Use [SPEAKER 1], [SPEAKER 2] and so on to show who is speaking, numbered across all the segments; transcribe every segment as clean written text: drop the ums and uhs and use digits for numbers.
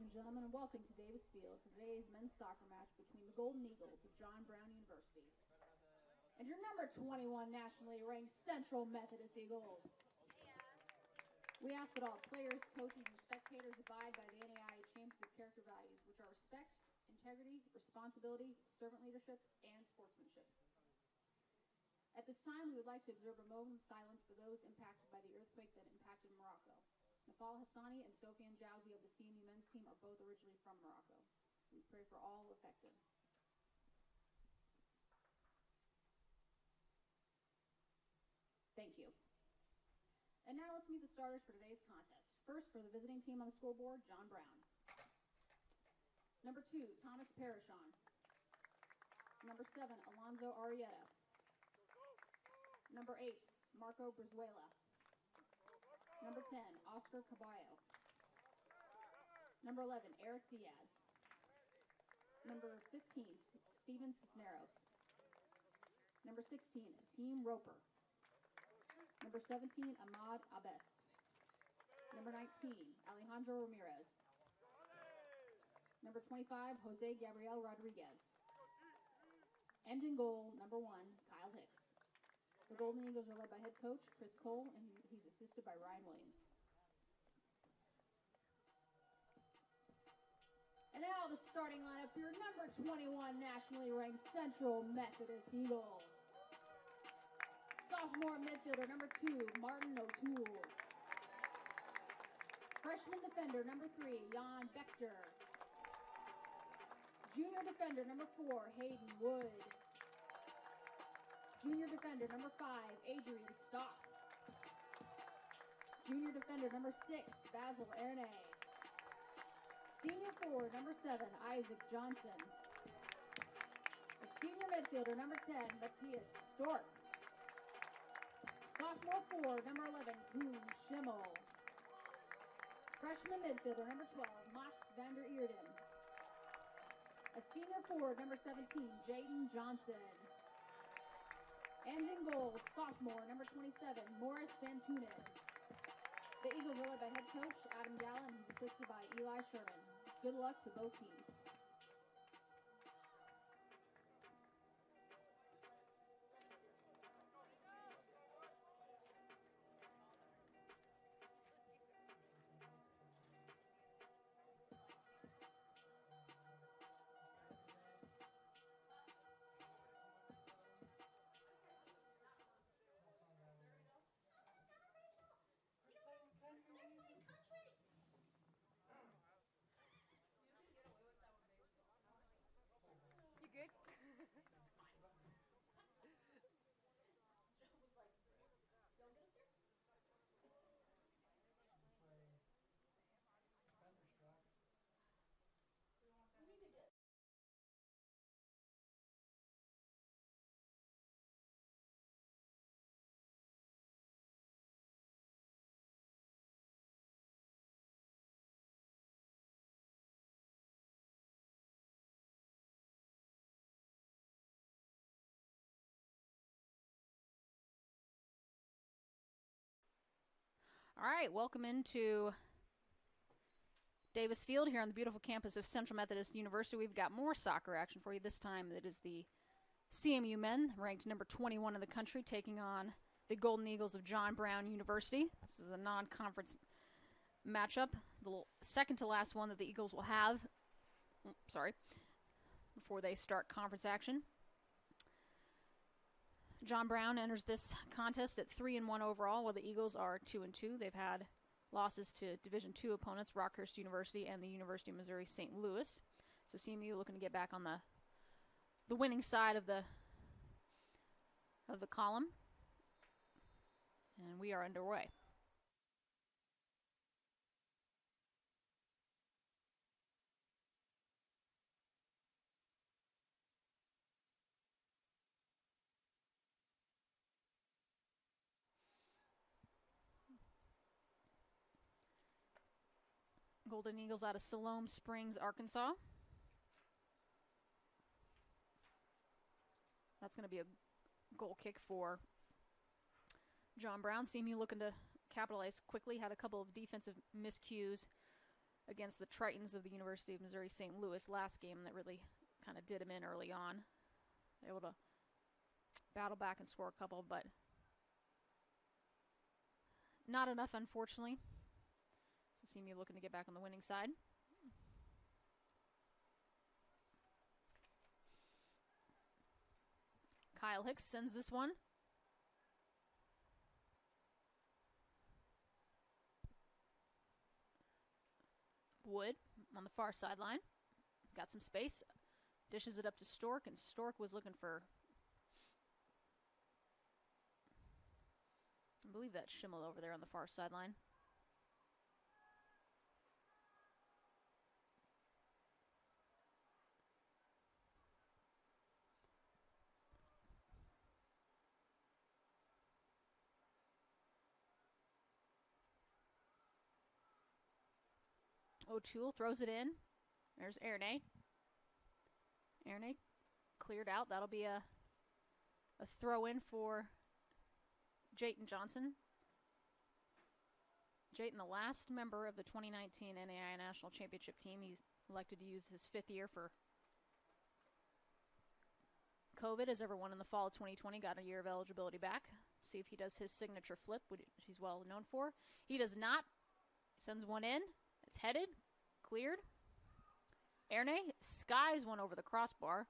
[SPEAKER 1] and gentlemen, and welcome to Davis Field for today's men's soccer match between the Golden Eagles of John Brown University and your number 21 nationally ranked Central Methodist Eagles. We ask that all players, coaches, and spectators abide by the NAIA Champions of Character Values, which are respect, integrity, responsibility, servant leadership, and sportsmanship. At this time, we would like to observe a moment of silence for those impacted by the earthquake that impacted Morocco. Nafal Hassani and Sofian Jauzi of the CMU men's team are both originally from Morocco. We pray for all affected. Thank you. And now let's meet the starters for today's contest. First, for the visiting team on the scoreboard, John Brown. Number 2, Thomas Parashon. Number 7, Alonzo Arrieta. Number 8, Marco Brizuela. Number 10, Oscar Caballo. Number 11, Eric Diaz. Number 15, Steven Cisneros. Number 16, Team Roper. Number 17, Ahmad Abes. Number 19, Alejandro Ramirez. Number 25, Jose Gabriel Rodriguez. And in goal, number 1, Kyle Hicks. The Golden Eagles are led by head coach Chris Cole, and he's assisted by Ryan Williams. And now the starting lineup for your number 21 nationally ranked Central Methodist Eagles. Sophomore midfielder, number 2, Martin O'Toole. Freshman defender, number 3, Jan Bechter. Junior defender, number 4, Hayden Wood. Junior defender, number 5, Adrian Stock. Junior defender, number 6, Basil Erne. Senior forward, number 7, Isaac Johnson. The senior midfielder, number 10, Matthias Stork. Sophomore forward, number 11, Koen Schimmel. Freshman midfielder, number 12, Mats van der Eerden. A senior forward, number 17, Jaden Johnson. And in goal, sophomore, number 27, Morris Van Tunen. The Eagles are led by head coach Adam Gallen, and he's assisted by Eli Sherman. Good luck to both teams.
[SPEAKER 2] You good?
[SPEAKER 3] All right, welcome into Davis Field here on the beautiful campus of Central Methodist University. We've got more soccer action for you. This time it is the CMU men, ranked number 21 in the country, taking on the Golden Eagles of John Brown University. This is a non-conference matchup, the second to last one that the Eagles will have, before they start conference action. John Brown enters this contest at 3-1 overall, while the Eagles are 2-2. They've had losses to Division II opponents, Rockhurst University and the University of Missouri St. Louis. So CMU looking to get back on the winning side of the column. And we are underway. Golden Eagles out of Siloam Springs, Arkansas. That's going to be a goal kick for John Brown. CMU looking to capitalize quickly. Had a couple of defensive miscues against the Tritons of the University of Missouri St. Louis last game that really kind of did him in early on. Able to battle back and score a couple, but not enough, unfortunately. So CMU looking to get back on the winning side. Kyle Hicks sends this one. Wood on the far sideline. Got some space. Dishes it up to Stork, and Stork was looking for, I believe that's Schimmel over there on the far sideline. O'Toole throws it in. There's Ernay. Ernay cleared out. That'll be a throw in for Jayton Johnson. Jayton, the last member of the 2019 NAIA National Championship team. He's elected to use his 5th year for COVID, as everyone in the fall of 2020 got a year of eligibility back. See if he does his signature flip, which he's well known for. He does not. Sends one in. It's headed. Cleared. Ernay skies one over the crossbar.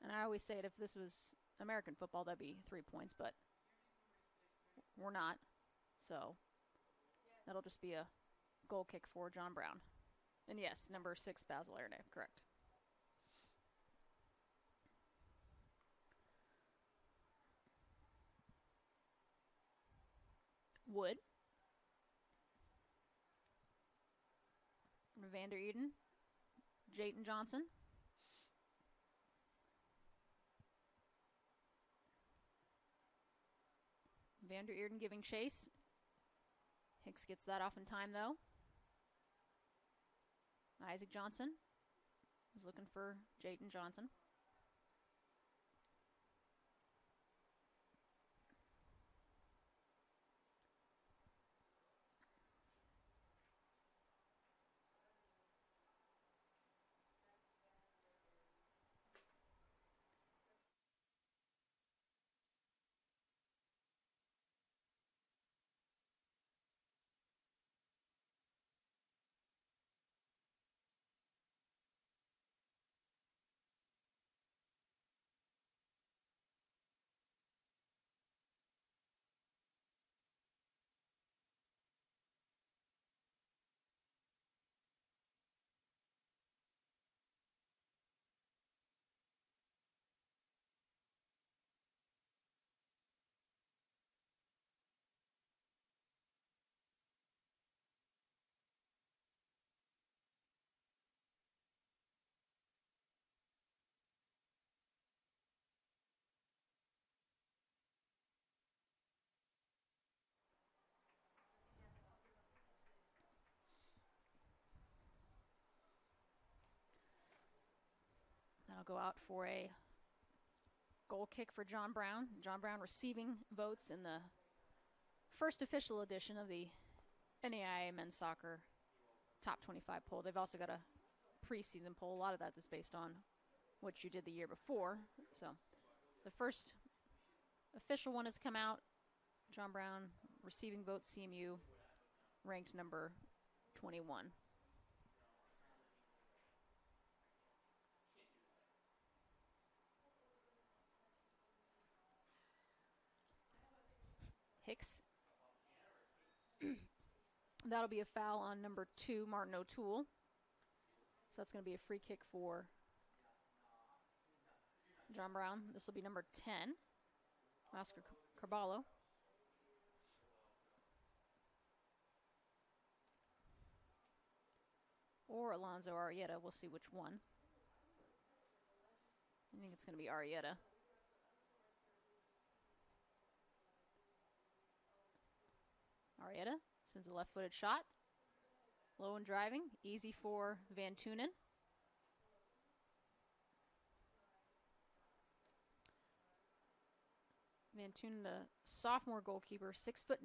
[SPEAKER 3] And I always say it, if this was American football, that'd be 3 points, but we're not. So that'll just be a goal kick for John Brown. And yes, number 6, Basil Ernay, correct. Wood. Vander Eden. Jayton Johnson. Vander Eden giving chase. Hicks gets that off in time, though. Isaac Johnson was looking for Jayton Johnson. That'll go out for a goal kick for John Brown. John Brown receiving votes in the first official edition of the NAIA Men's Soccer Top 25 poll. They've also got a preseason poll. A lot of that is based on what you did the year before. So the first official one has come out. John Brown receiving votes, CMU, ranked number 21. Hicks. That'll be a foul on number 2, Martin O'Toole. So that's going to be a free kick for John Brown. This will be number 10, Oscar Carballo. Or Alonzo Arrieta. We'll see which one. I think it's going to be Arrieta. Arrieta sends a left-footed shot. Low and driving. Easy for Van Tunen. Van Tunen, the sophomore goalkeeper, 6'9",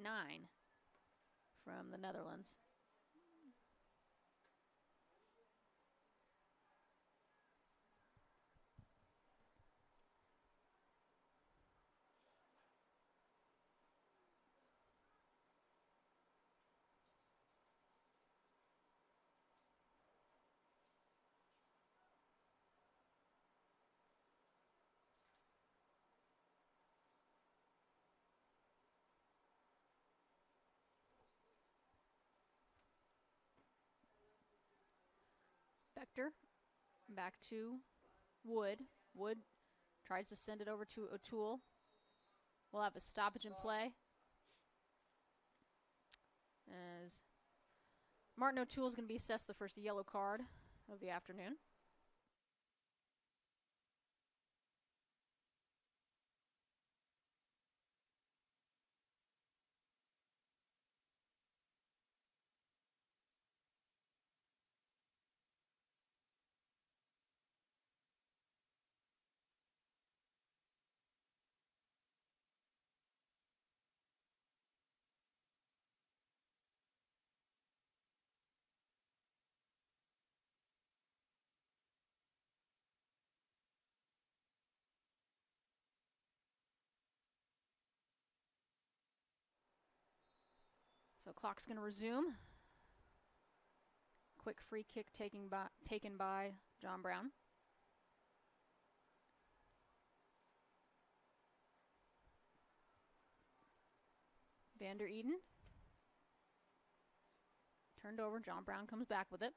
[SPEAKER 3] from the Netherlands. Vector back to Wood. Wood tries to send it over to O'Toole. We'll have a stoppage in play. As Martin O'Toole is going to be assessed the first yellow card of the afternoon. So clock's going to resume. Quick free kick taken by John Brown. Vander Eden. Turned over. John Brown comes back with it.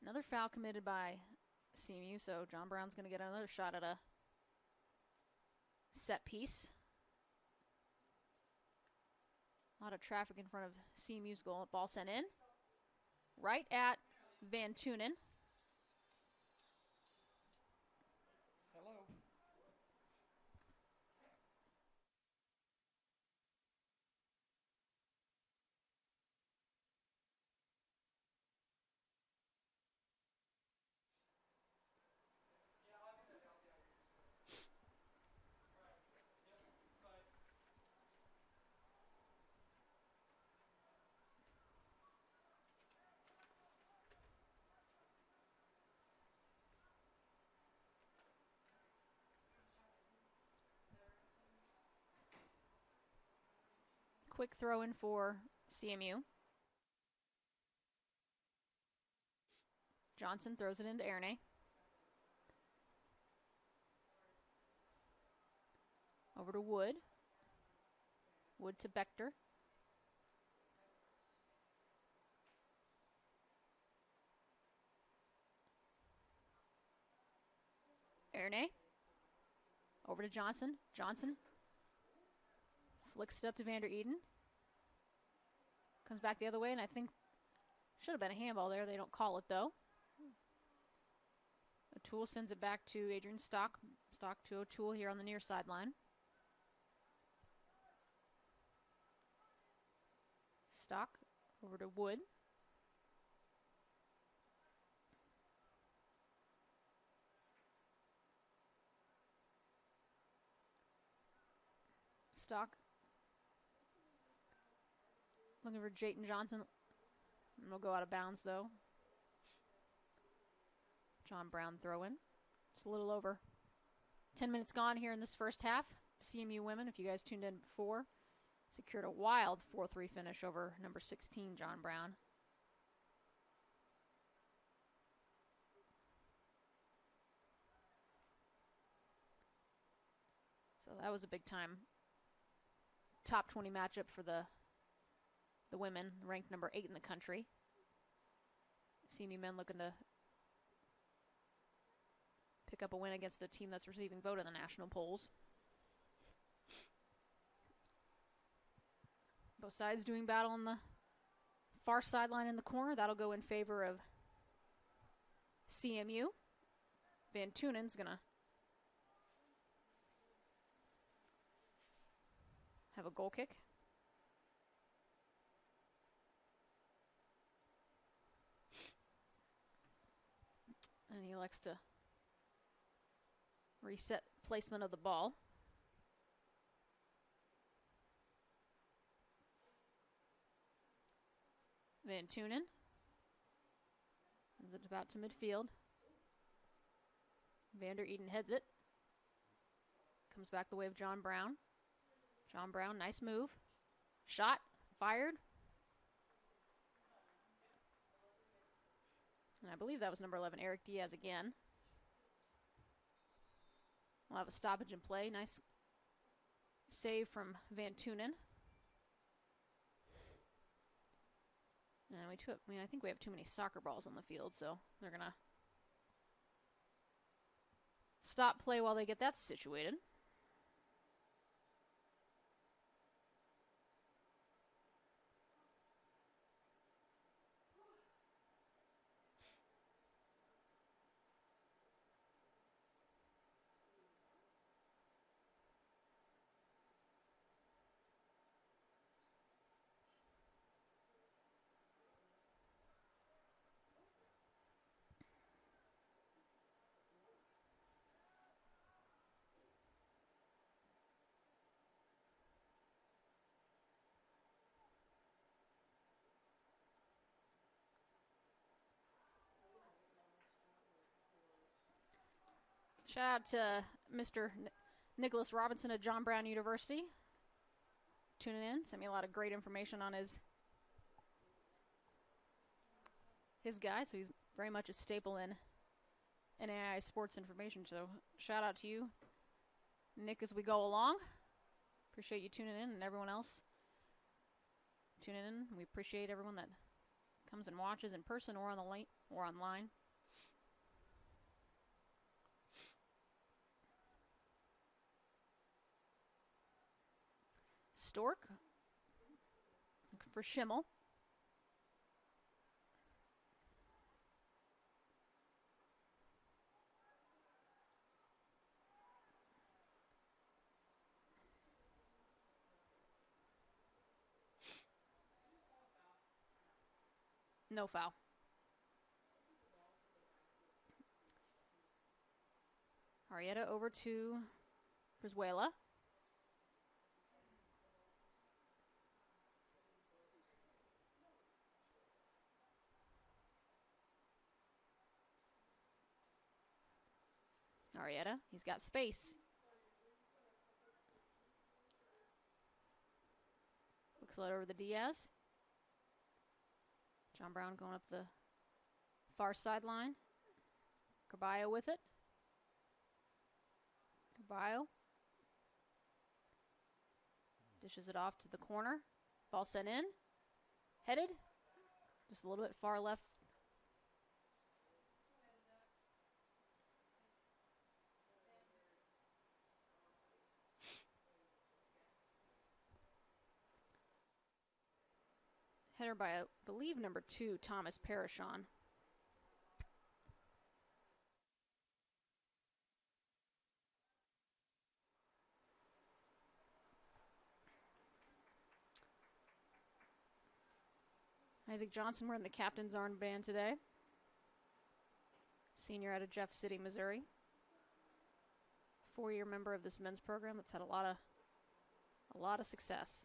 [SPEAKER 3] Another foul committed by CMU, so John Brown's going to get another shot at a set piece. A lot of traffic in front of CMU's goal. Ball sent in. Right at Van Tunen. Quick throw in for CMU. Johnson throws it into Erne. Over to Wood. Wood to Bechter. Erne. Over to Johnson. Johnson flicks it up to Vander Eden. Comes back the other way, and I think should have been a handball there. They don't call it, though. O'Toole sends it back to Adrian Stock. Stock to O'Toole here on the near sideline. Stock over to Wood. Stock. Looking for Jayton Johnson. It'll go out of bounds, though. John Brown throw in. It's a little over 10 minutes gone here in this first half. CMU women, if you guys tuned in before, secured a wild 4-3 finish over number 16, John Brown. So that was a big time top 20 matchup for the women, ranked number 8 in the country. CMU men looking to pick up a win against a team that's receiving vote in the national polls. Both sides doing battle on the far sideline in the corner. That'll go in favor of CMU. Van Tunen's going to have a goal kick. And he elects to reset placement of the ball. Van Tunen. Is it about to midfield? Vander Eden heads it. Comes back the way of John Brown. John Brown, nice move. Shot, fired. And I believe that was number 11, Eric Diaz again. We'll have a stoppage in play. Nice save from Van Tunen. And I think we have too many soccer balls on the field, so they're going to stop play while they get that situated. Shout out to Mr. Nicholas Robinson at John Brown University. Tuning in, sent me a lot of great information on his guy, so he's very much a staple in NAI sports information. So shout out to you, Nick, as we go along. Appreciate you tuning in, and everyone else tuning in. We appreciate everyone that comes and watches in person or on the link or online. Stork for Schimmel. No foul. Arrieta over to Brizuela. Arrieta, he's got space. Looks it over the Diaz. John Brown going up the far sideline. Caballo with it. Caballo dishes it off to the corner. Ball sent in. Headed. Just a little bit far left. Header by, I believe, number 2, Thomas Parashon. Isaac Johnson wearing the captain's armband today. Senior out of Jeff City, Missouri. 4-year member of this men's program that's had a lot of success.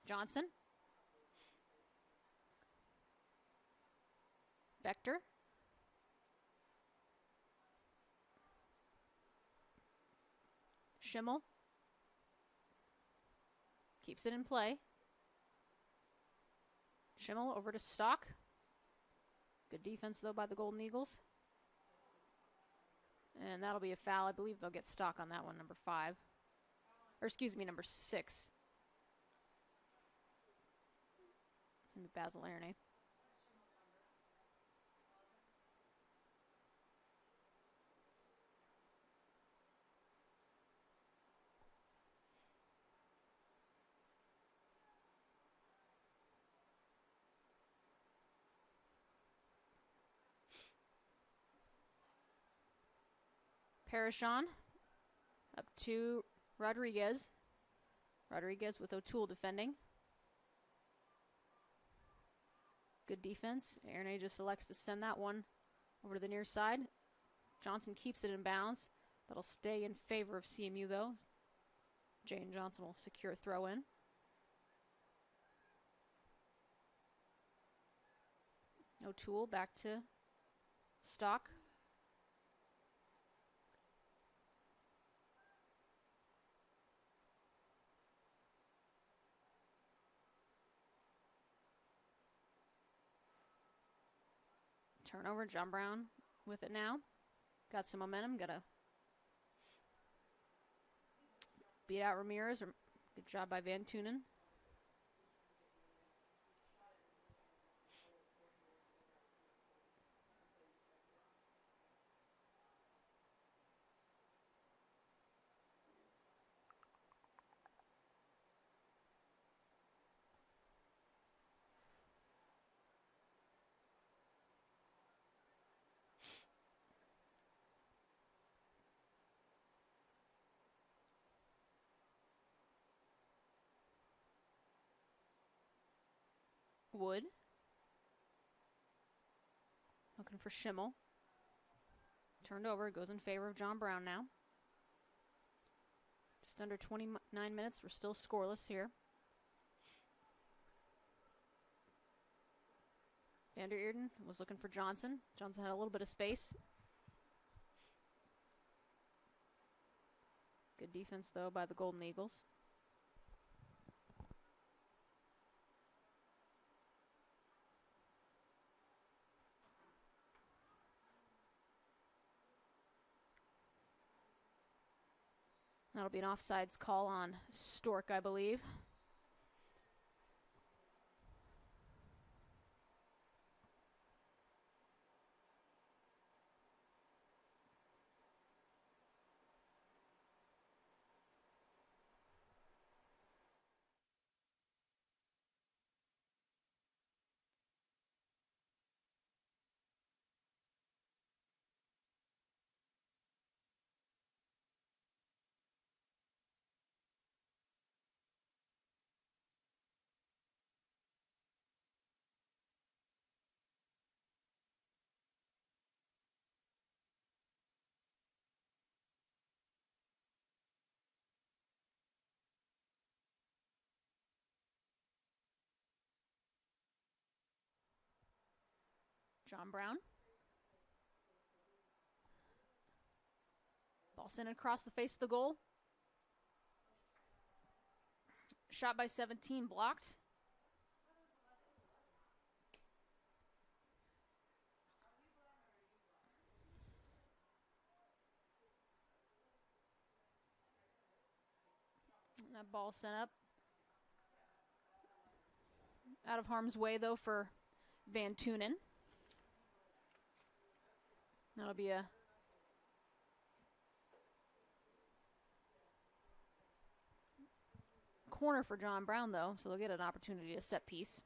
[SPEAKER 3] Johnson. Vector. Schimmel. Keeps it in play. Schimmel over to Stock. Good defense, though, by the Golden Eagles. And that'll be a foul. I believe they'll get Stock on that one, number 5. Or, excuse me, number 6. It's going to be Basil Aronay. Parashon up to Rodriguez. Rodriguez with O'Toole defending. Good defense. Aronay just elects to send that one over to the near side. Johnson keeps it in bounds. That'll stay in favor of CMU, though. Jane Johnson will secure a throw in. O'Toole back to Stock. Turnover, John Brown with it now. Got some momentum, gotta beat out Ramirez. Good job by Van Tunen. Wood. Looking for Schimmel. Turned over, goes in favor of John Brown now. Just under 29 minutes, we're still scoreless here. Vander Eerden was looking for Johnson. Johnson had a little bit of space. Good defense, though, by the Golden Eagles. That'll be an offsides call on Stork, I believe. John Brown. Ball sent across the face of the goal. Shot by 17, blocked. And that ball sent up. Out of harm's way, though, for Van Tunen. That'll be a corner for John Brown, though, so they'll get an opportunity to set piece.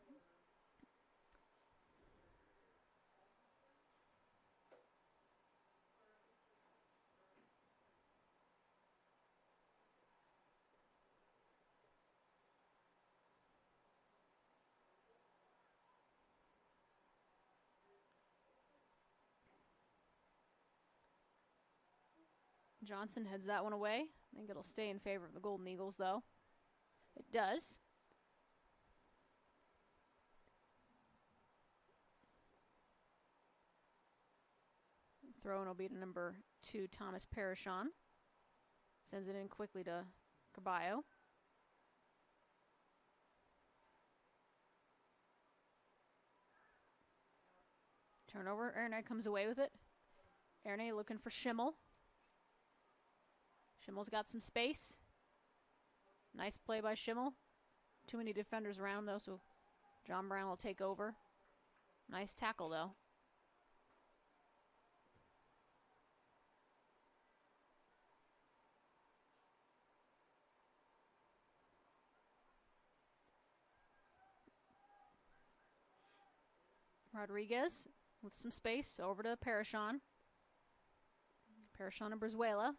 [SPEAKER 3] Johnson heads that one away. I think it'll stay in favor of the Golden Eagles, though. It does. Throw-in will be to number 2, Thomas Parashon. Sends it in quickly to Caballo. Turnover. Erne comes away with it. Erne looking for Schimmel. Schimmel's got some space. Nice play by Schimmel. Too many defenders around, though, so John Brown will take over. Nice tackle, though. Rodriguez with some space over to Parashon. Parashon and Brizuela.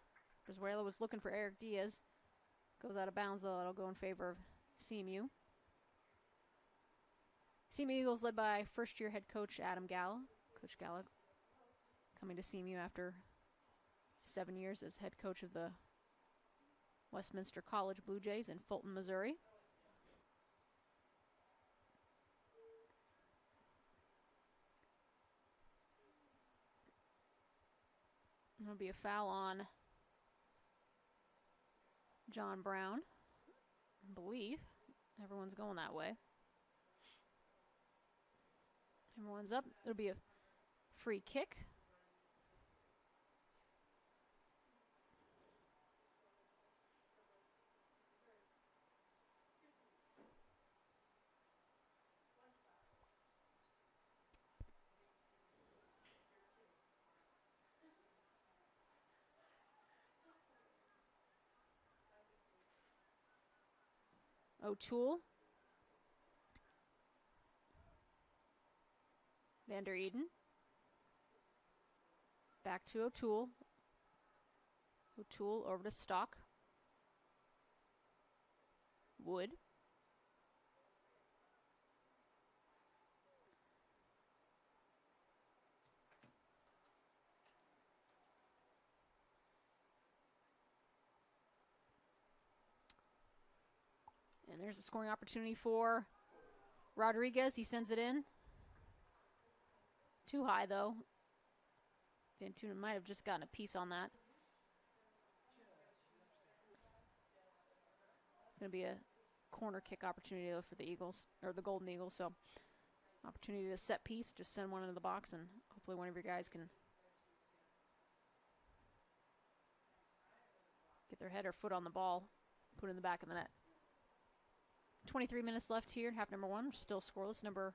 [SPEAKER 3] Brizuela was looking for Eric Diaz. Goes out of bounds, though. That'll go in favor of CMU. CMU Eagles led by first-year head coach Adam Galla. Coach Galla coming to CMU after 7 years as head coach of the Westminster College Blue Jays in Fulton, Missouri. There'll be a foul on John Brown. I believe everyone's going that way. Everyone's up. It'll be a free kick. O'Toole. Van der Eden. Back to O'Toole. O'Toole over to Stock. Wood. And there's a scoring opportunity for Rodriguez. He sends it in. Too high, though. Van Tunen might have just gotten a piece on that. It's going to be a corner kick opportunity, though, for the Eagles, or the Golden Eagles. So, opportunity to set piece. Just send one into the box, and hopefully one of your guys can get their head or foot on the ball, put it in the back of the net. 23 minutes left here, half number one. We're still scoreless. Number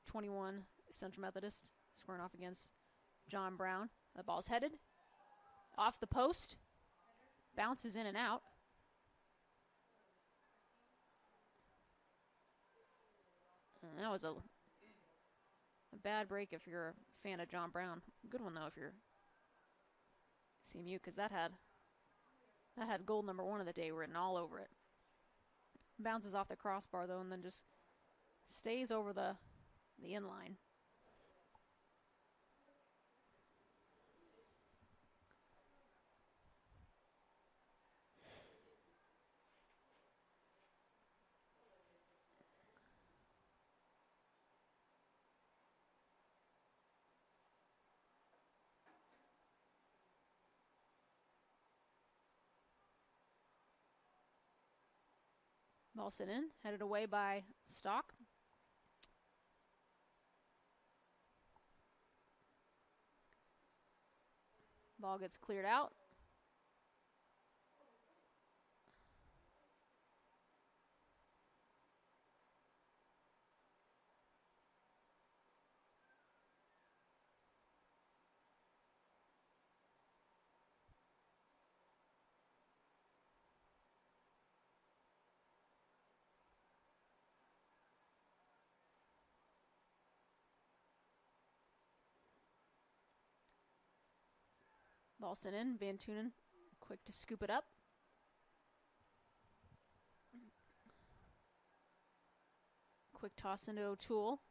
[SPEAKER 3] 21, Central Methodist, squaring off against John Brown. The ball's headed off the post, bounces in and out. And that was a bad break if you're a fan of John Brown. Good one, though, if you're CMU, because that had goal number one of the day written all over it. Bounces off the crossbar, though, and then just stays over the inline. Ball sent in, headed away by Stock. Ball gets cleared out. Ball sent in. Van Tunen quick to scoop it up. Quick toss into O'Toole.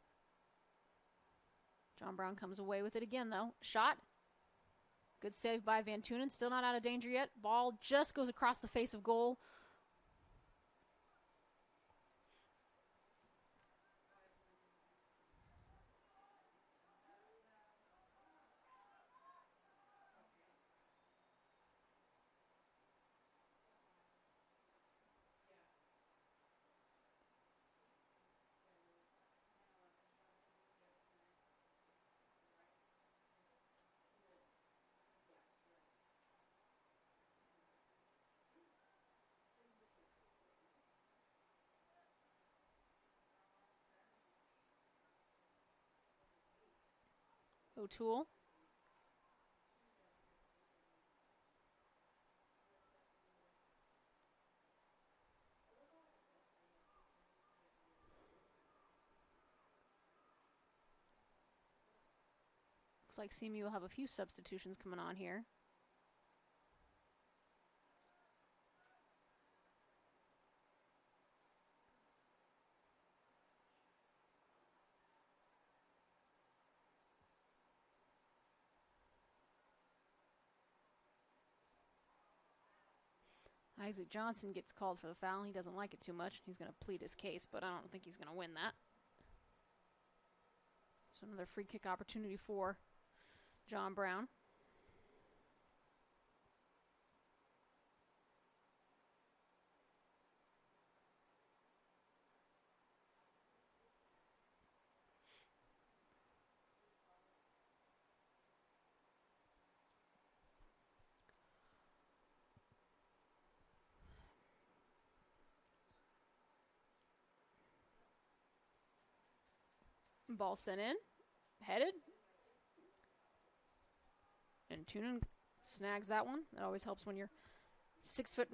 [SPEAKER 3] John Brown comes away with it again, though. Shot. Good save by Van Tunen. Still not out of danger yet. Ball just goes across the face of goal. O'Toole. Looks like CMU will have a few substitutions coming on here. Isaac Johnson gets called for the foul. He doesn't like it too much. He's going to plead his case, but I don't think he's going to win that. So another free kick opportunity for John Brown. Ball sent in. Headed. And Tunin snags that one. That always helps when you're 6'9".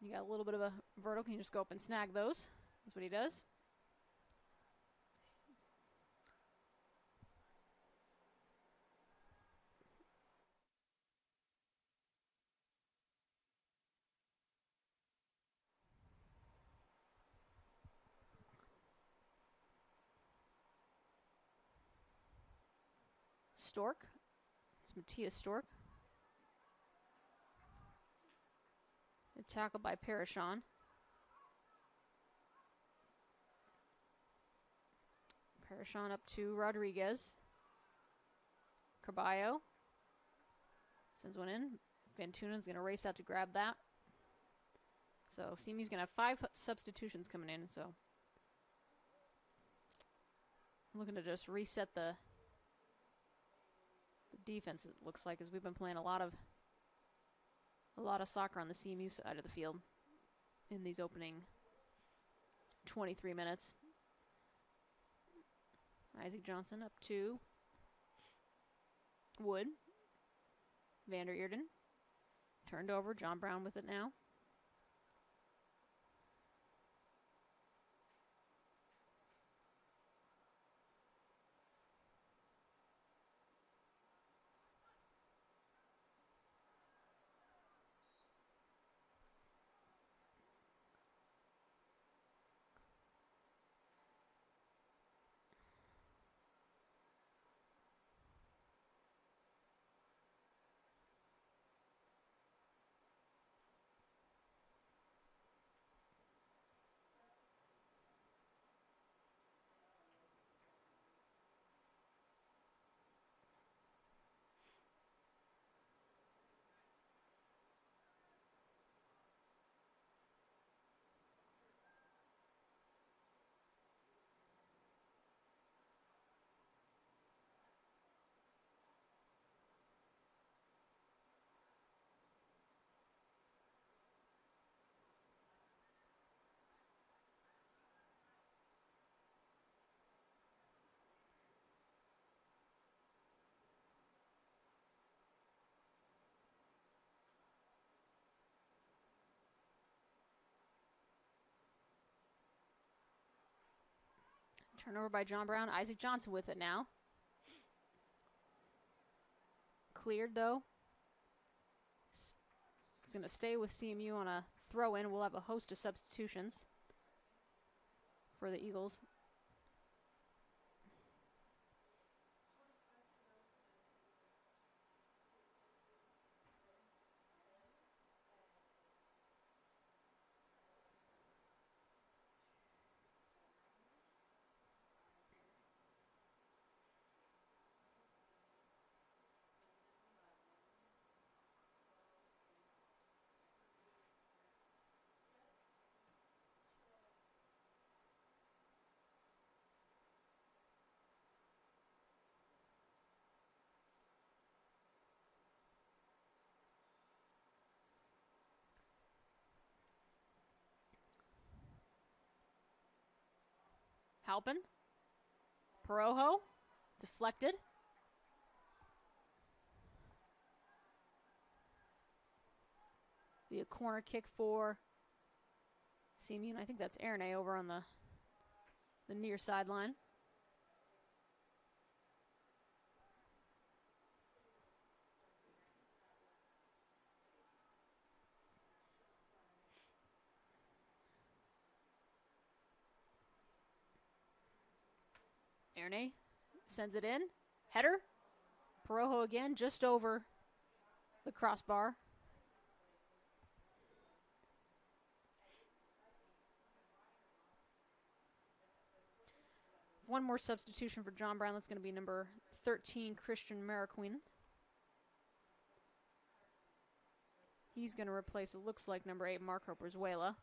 [SPEAKER 3] You got a little bit of a vertical. You just go up and snag those. That's what he does. Stork. It's Matthias Stork. A tackle by Parashon. Parashon up to Rodriguez. Carballo sends one in. Van Tunen's going to race out to grab that. So CMU's going to have 5 substitutions coming in. So looking to just reset the defense, it looks like, as we've been playing a lot of soccer on the CMU side of the field in these opening 23 minutes. Isaac Johnson up to Wood. Vander Eerden turned over. John Brown with it now. Turnover by John Brown. Isaac Johnson with it now. Cleared, though. It's going to stay with CMU on a throw-in. We'll have a host of substitutions for the Eagles. Halpin. Perojo. Deflected. Be a corner kick for CMU. And I think that's Erne over on the near sideline. Erne sends it in. Header. Perojo again, just over the crossbar. One more substitution for John Brown. That's going to be number 13, Christian Marroquin. He's going to replace, it looks like, number 8, Marco Brizuela.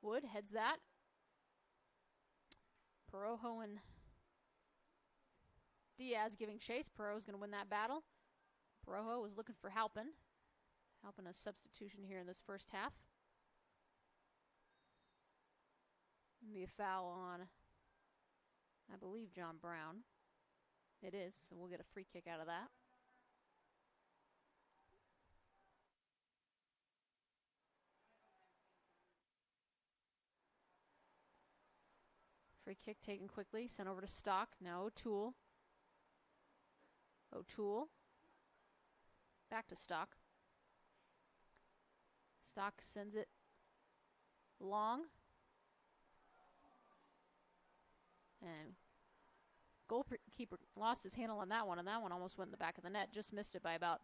[SPEAKER 3] Wood heads that. Perojo and Diaz giving chase. Perojo's going to win that battle. Perojo was looking for Halpin. Halpin a substitution here in this first half. Be a foul on, I believe, John Brown. It is, so we'll get a free kick out of that. Free kick taken quickly, sent over to Stock. Now O'Toole. O'Toole. Back to Stock. Stock sends it long. And goalkeeper lost his handle on that one, and that one almost went in the back of the net. Just missed it by about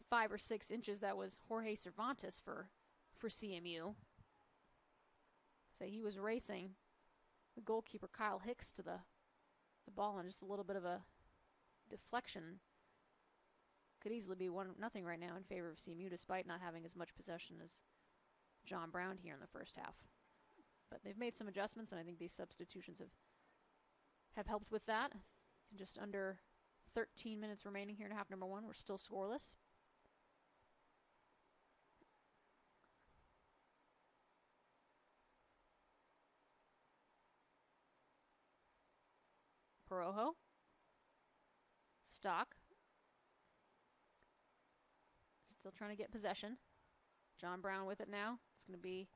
[SPEAKER 3] 5 or 6 inches. That was Jorge Cervantes for CMU. So he was racing the goalkeeper Kyle Hicks to the ball, and just a little bit of a deflection. Could easily be 1-0 right now in favor of CMU, despite not having as much possession as John Brown here in the first half. But they've made some adjustments, and I think these substitutions have helped with that. Just under 13 minutes remaining here in half number 1. We're still scoreless. Perojo. Stock. Still trying to get possession. John Brown with it now. It's going to be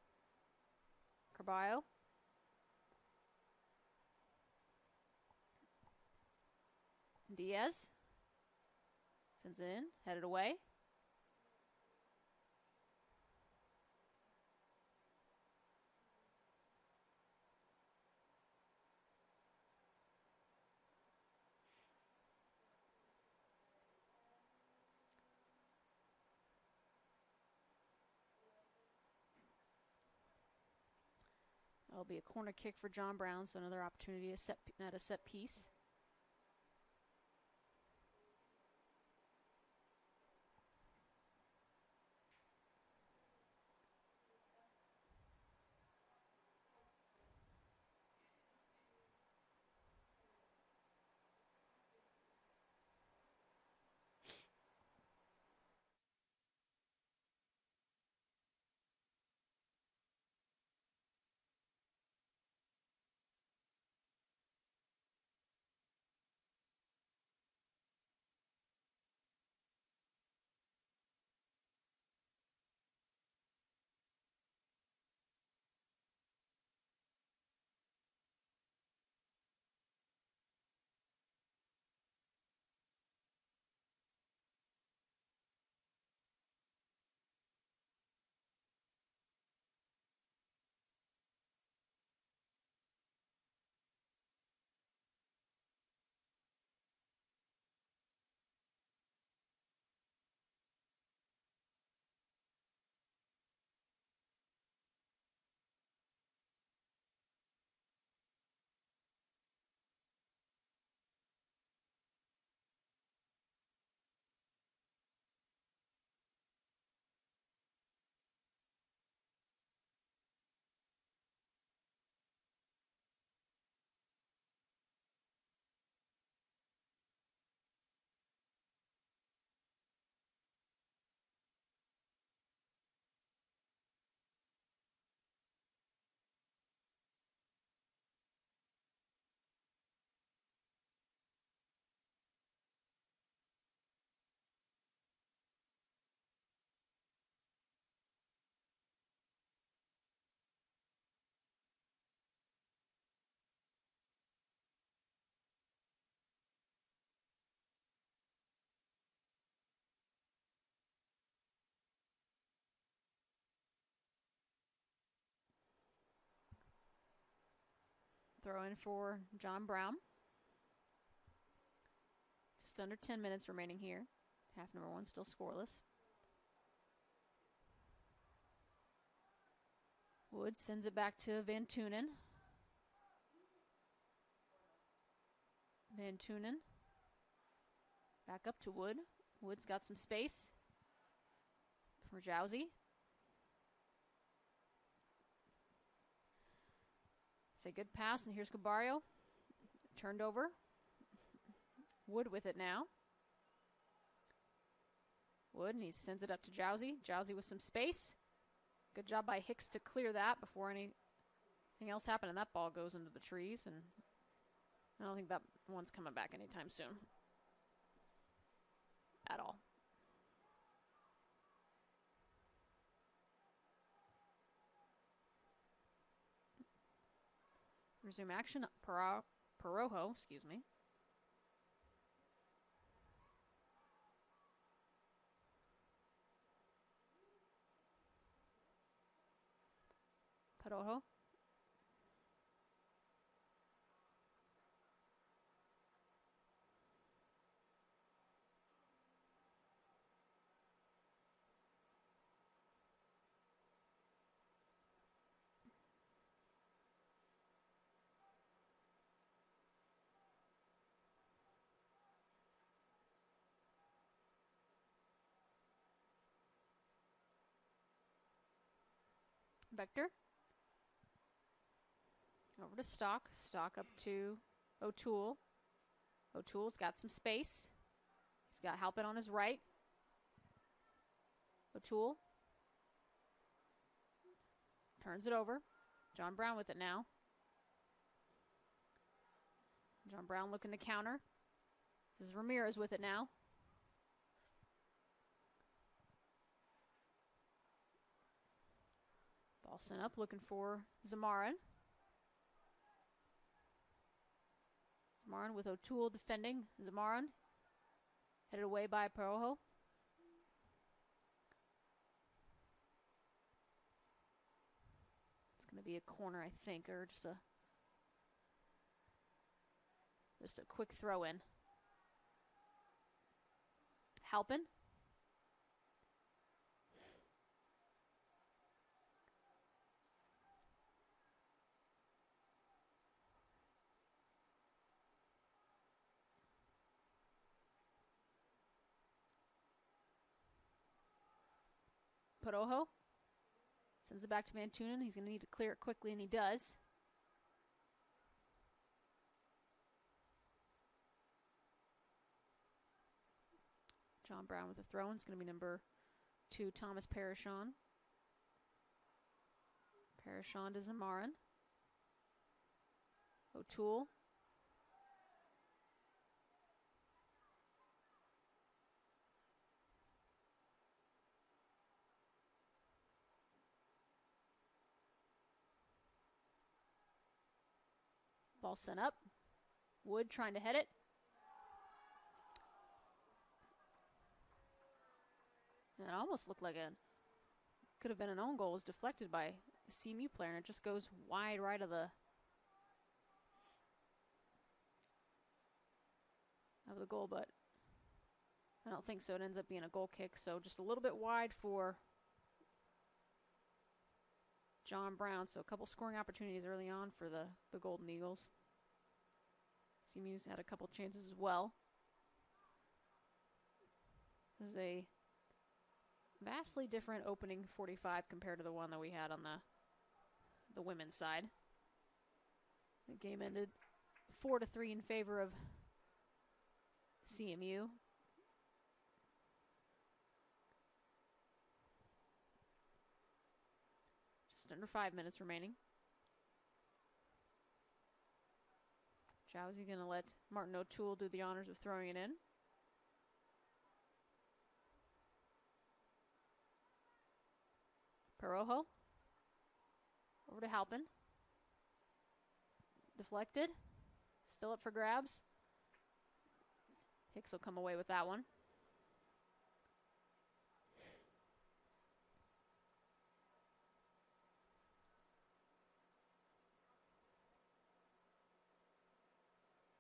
[SPEAKER 3] Carballo. Diaz. Sends it in. Headed away. That'll be a corner kick for John Brown, so another opportunity at a set piece. Throw in for John Brown. Just under 10 minutes remaining here. Half number 1 still scoreless. Wood sends it back to Van Tunen. Van Tunen. Back up to Wood. Wood's got some space. Rajauzi. It's a good pass, and here's Cabarrio. Turned over. Wood with it now. Wood, and he sends it up to Jowsey. Jowsey with some space. Good job by Hicks to clear that before anything else happened, and that ball goes into the trees, and I don't think that one's coming back anytime soon. At all. Resume action. Parojo, excuse me. Parojo. Vector. Over to Stock. Stock up to O'Toole. O'Toole's got some space. He's got Halpin on his right. O'Toole. Turns it over. John Brown with it now. John Brown looking to counter. This is Ramirez with it now. Ball sent up, looking for Zamarin. Zamarin with O'Toole defending. Zamarin headed away by Parojo. It's going to be a corner, I think, or just a quick throw in. Halpin. Parojo sends it back to Mantunin. He's going to need to clear it quickly, and he does. John Brown with a throw. It's going to be number 2, Thomas Parashon. Parashon to Zamarin. O'Toole. Ball sent up. Wood trying to head it. And it almost looked like could have been an own goal. It was deflected by a CMU player, and it just goes wide right of the goal, but I don't think so. It ends up being a goal kick, so just a little bit wide for John Brown. So a couple scoring opportunities early on for the Golden Eagles. CMU's had a couple chances as well. This is a vastly different opening 45 compared to the one that we had on the women's side. The game ended 4-3 in favor of CMU. Just under 5 minutes remaining. Jowsey going to let Martin O'Toole do the honors of throwing it in. Parojo. Over to Halpin. Deflected. Still up for grabs. Hicks will come away with that one.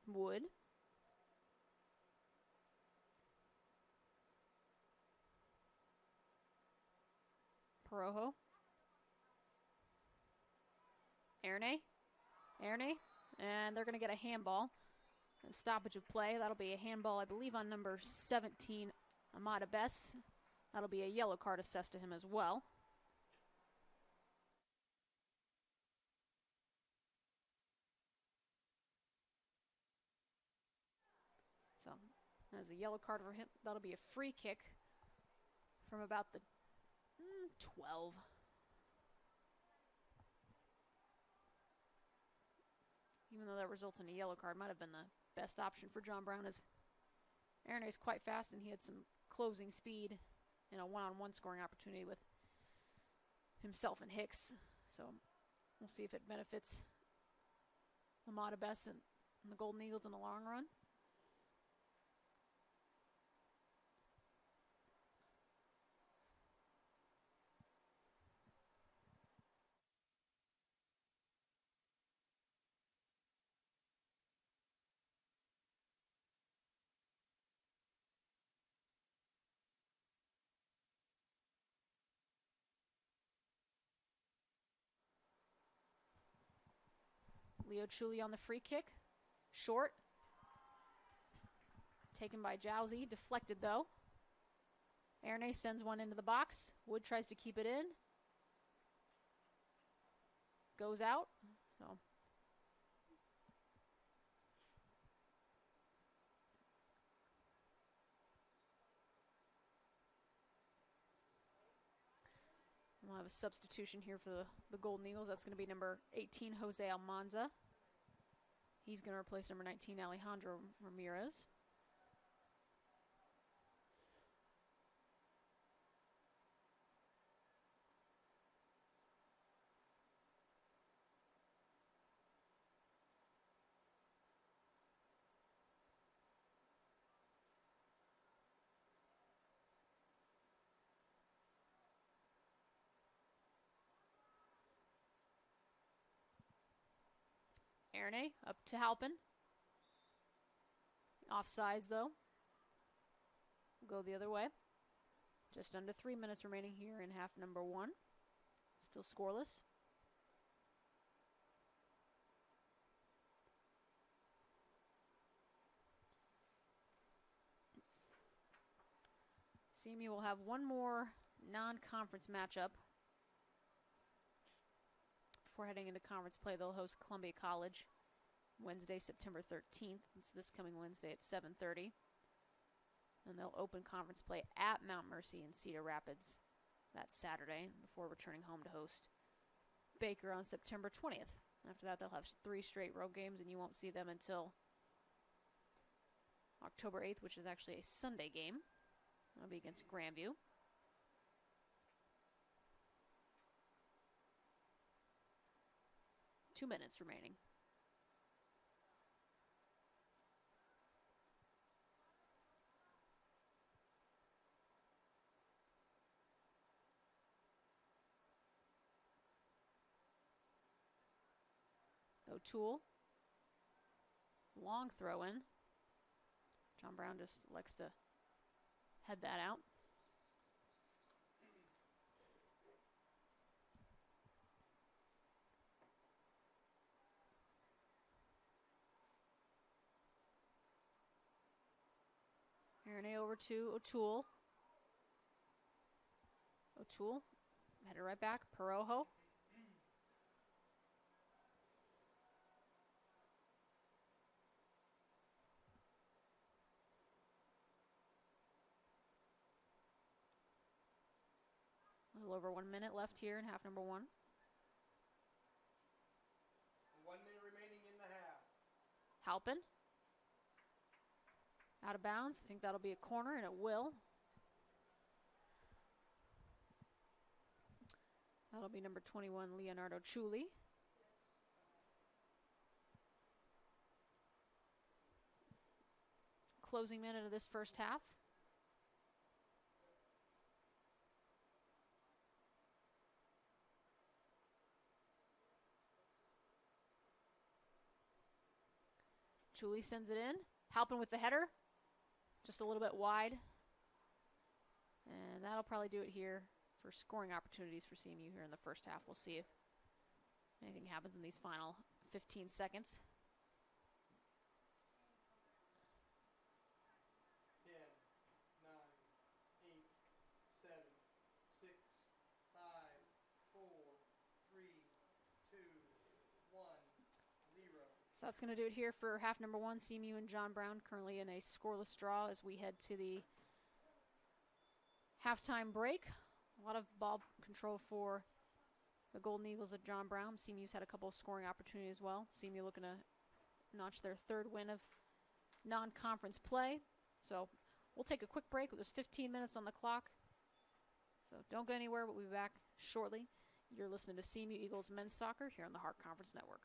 [SPEAKER 3] Wood. Parojo. Erne. And they're going to get a handball. A stoppage of play. That'll be a handball, I believe, on number 17, Amada Bess. That'll be a yellow card assessed to him as well. As a yellow card for him, that'll be a free kick from about the 12. Even though that results in a yellow card, might have been the best option for John Brown, as Aaronay's quite fast and he had some closing speed in a one-on-one scoring opportunity with himself and Hicks. So we'll see if it benefits Lamada Bess and the Golden Eagles in the long run. Leo Chuli on the free kick. Short. Taken by Jowsey. Deflected, though. Aaronay sends one into the box. Wood tries to keep it in. Goes out. So we'll have a substitution here for the Golden Eagles. That's going to be number 18, Jose Almanza. He's going to replace number 19, Alejandro Ramirez. Aaronay up to Halpin. Offsides, though. Go the other way. Just under 3 minutes remaining here in half number 1. Still scoreless. CMU will have one more non-conference matchup before heading into conference play. They'll host Columbia College Wednesday, September 13th. It's this coming Wednesday at 7:30. And they'll open conference play at Mount Mercy in Cedar Rapids that Saturday before returning home to host Baker on September 20th. After that, they'll have 3 straight road games, and you won't see them until October 8th, which is actually a Sunday game. That'll be against Grandview. Two minutes remaining. O'Toole. Long throw in. John Brown just likes to head that out. Aaronay over to O'Toole. O'Toole headed right back. Perojo. A little over 1 minute left here in half number 1.
[SPEAKER 2] 1 minute remaining in the half.
[SPEAKER 3] Halpin. Out of bounds. I think that'll be a corner, and it will. That'll be number 21, Leonardo Chuli. Closing minute of this first half. Chuli sends it in. Halpin with the header. Just a little bit wide. And that'll probably do it here for scoring opportunities for CMU here in the first half. We'll see if anything happens in these final 15 seconds.
[SPEAKER 2] 10, 9, 8, 7, 6, 5, 4, 3, 2, 1, 0.
[SPEAKER 3] So that's going to do it here for half number one. CMU and John Brown currently in a scoreless draw as we head to the halftime break. A lot of ball control for the Golden Eagles of John Brown. CMU's had a couple of scoring opportunities as well. CMU looking to notch their third win of non-conference play. So we'll take a quick break. There's 15 minutes on the clock. So don't go anywhere, but we'll be back shortly. You're listening to CMU Eagles Men's Soccer here on the Heart Conference Network.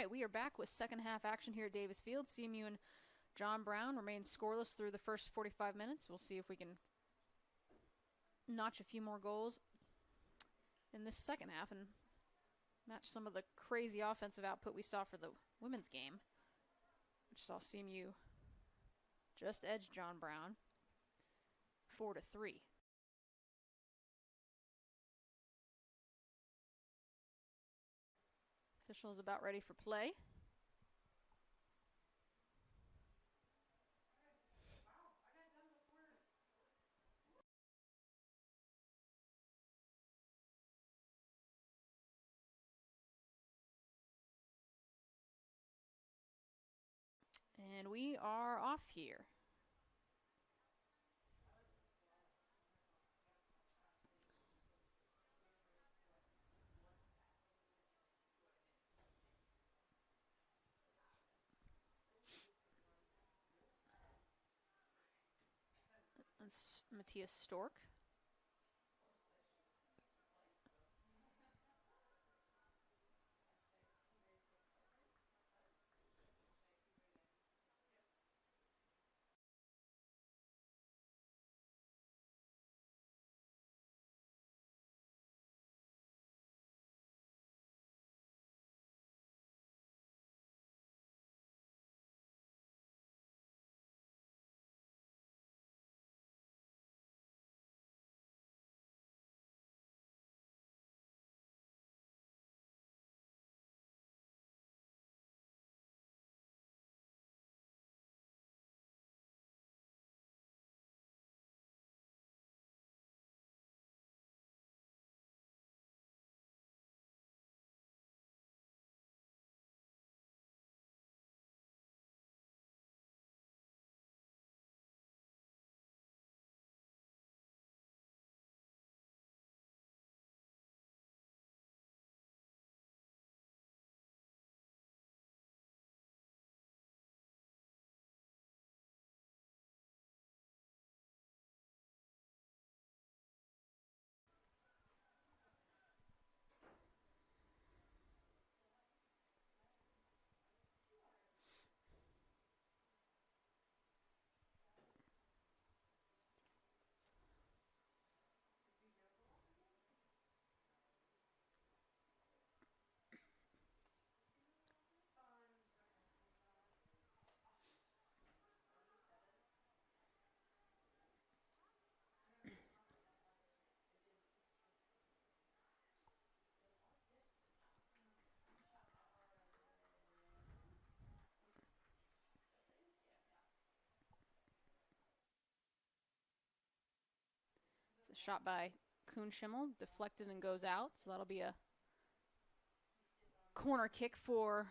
[SPEAKER 3] right, we are back with second half action here at Davis Field. CMU and John Brown remain scoreless through the first 45 minutes. We'll see if we can notch a few more goals in this second half and match some of the crazy offensive output we saw for the women's game, which saw CMU just edge John Brown 4-3. Official is about ready for play. And we are off here. That's Matthias Stork. It's a shot by Kuhn Schimmel, deflected and goes out, so that'll be a corner kick for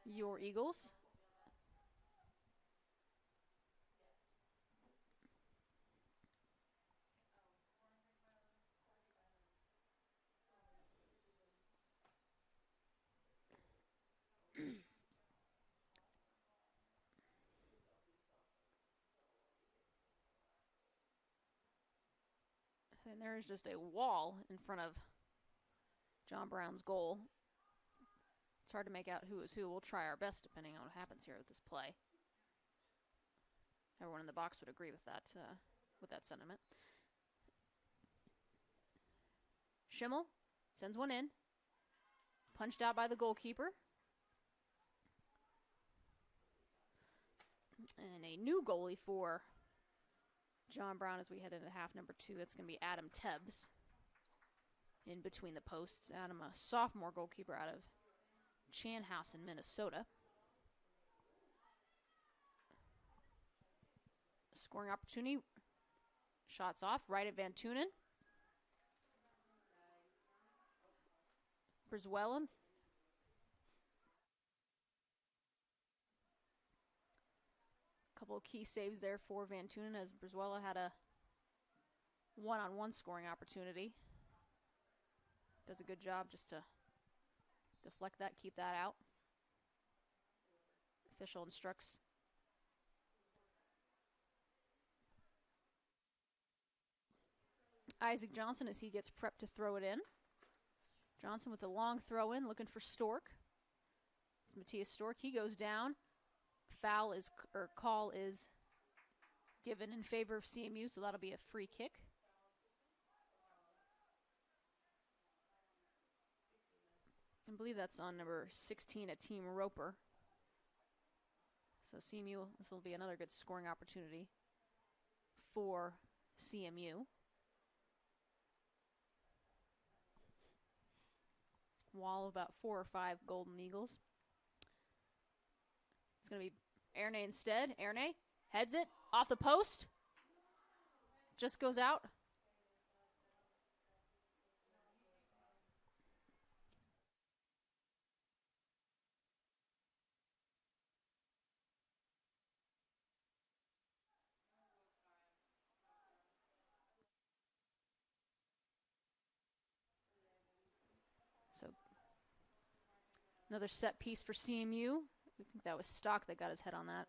[SPEAKER 3] your Eagles. And there's just a wall in front of John Brown's goal. It's hard to make out who is who. We'll try our best depending on what happens here with this play. Everyone in the box would agree with that sentiment. Schimmel sends one in. Punched out by the goalkeeper. And a new goalie for John Brown as we head into half number 2. That's going to be Adam Tebbs in between the posts. Adam, a sophomore goalkeeper out of Chanhassen in Minnesota. Scoring opportunity. Shots off. Right at Van Tunen. Brizuela. Couple of key saves there for Van Tunen as Brizuela had a one-on-one scoring opportunity. Does a good job just to deflect that, keep that out. Official instructs Isaac Johnson as he gets prepped to throw it in. Johnson with a long throw in, looking for Stork. It's Matthias Stork. He goes down. Call is given in favor of CMU, so that'll be a free kick. I believe that's on number 16 at Team Roper. So CMU, this will be another good scoring opportunity for CMU. Wall of about 4 or 5 Golden Eagles. It's going to be Erne instead. Erne heads it off the post. Just goes out. So another set piece for CMU. I think that was Stock that got his head on that.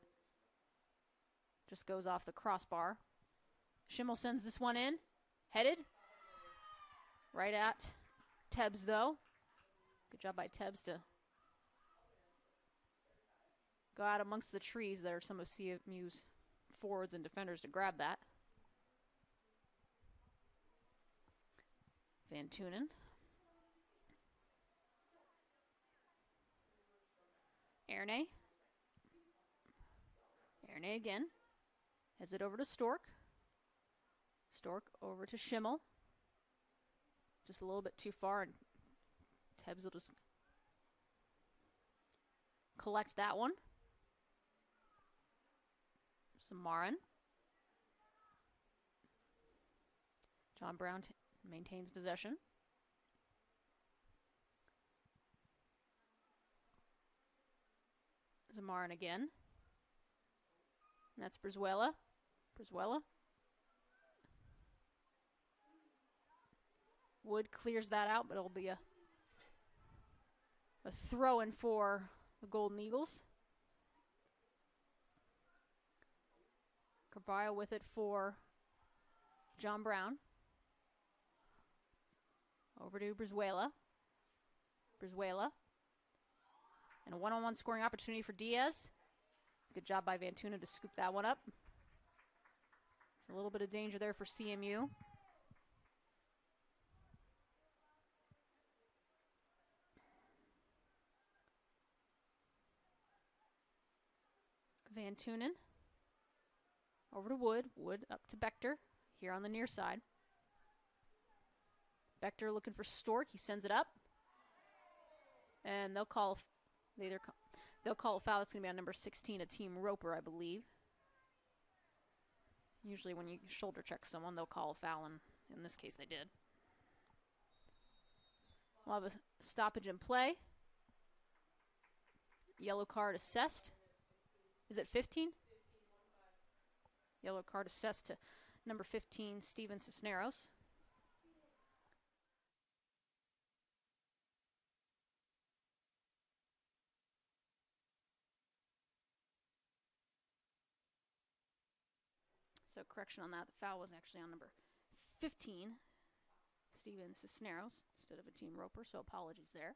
[SPEAKER 3] Just goes off the crossbar. Schimmel sends this one in. Headed. Right at Tebbs, though. Good job by Tebbs to go out amongst the trees. There are some of CMU's forwards and defenders to grab that. Van Tunen. Erne. Erne again. Heads it over to Stork. Stork over to Schimmel. Just a little bit too far, and Tebbs will just collect that one. Samarin. John Brown maintains possession. Zamarin again. And that's Brizuela. Brizuela. Wood clears that out, but it'll be a throw-in for the Golden Eagles. Carvalho with it for John Brown. Over to Brizuela. Brizuela. And a one-on-one scoring opportunity for Diaz. Good job by Van Tuna to scoop that one up. It's a little bit of danger there for CMU. Van Tunen. Over to Wood. Wood up to Bechter here on the near side. Bechter looking for Stork. He sends it up. And they'll call a foul. That's going to be on number 16, a Team Roper, I believe. Usually when you shoulder check someone, they'll call a foul, and in this case they did. We'll have a stoppage in play. Yellow card assessed. Is it 15? Yellow card assessed to number 15, Steven Cisneros. So correction on that, the foul was actually on number 15, Steven Cisneros, instead of a Team Roper, so apologies there.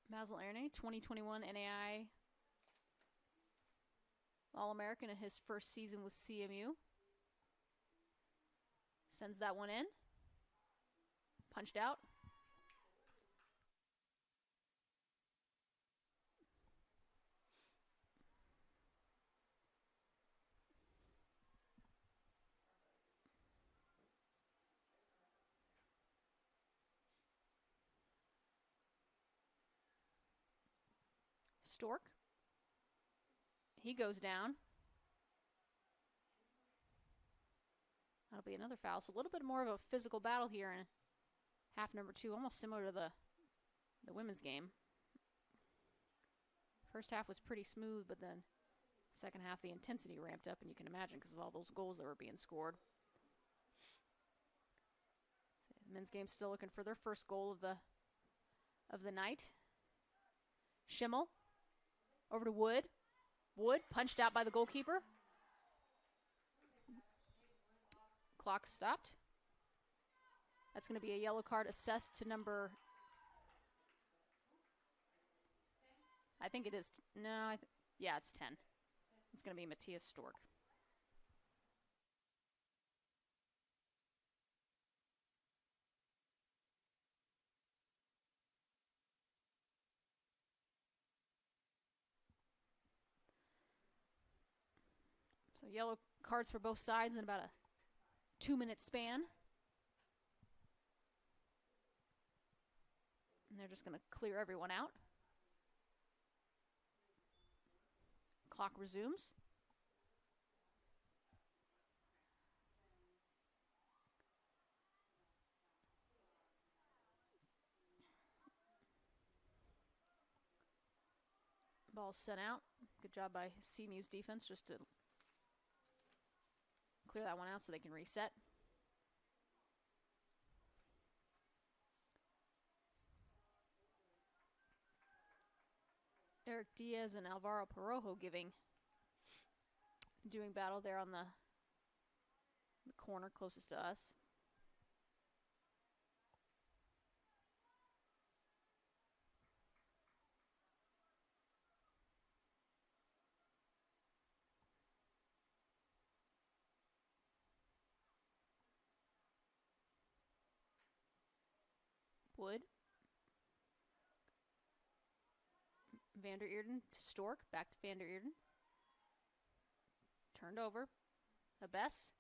[SPEAKER 3] Mazel Erne, 2021 NAI All-American in his first season with CMU. Sends that one in. Punched out. Stork. He goes down. That'll be another foul. So a little bit more of a physical battle here in half number 2, almost similar to the women's game. First half was pretty smooth, but then second half the intensity ramped up, and you can imagine because of all those goals that were being scored. So the men's game still looking for their first goal of the night. Schimmel over to Wood. Wood punched out by the goalkeeper. clock stopped. That's going to be a yellow card assessed to number... I think it is... No, yeah, it's 10. It's going to be Matthias Stork. So yellow cards for both sides in about a 2-minute span. And they're just going to clear everyone out. Clock resumes. Ball sent out. Good job by CMU's defense just to clear that one out so they can reset. Eric Diaz and Alvaro Perojo doing battle there on the corner closest to us. Wood. Vander Eerden to Stork. Back to Vander Eerden. Turned over. Abess.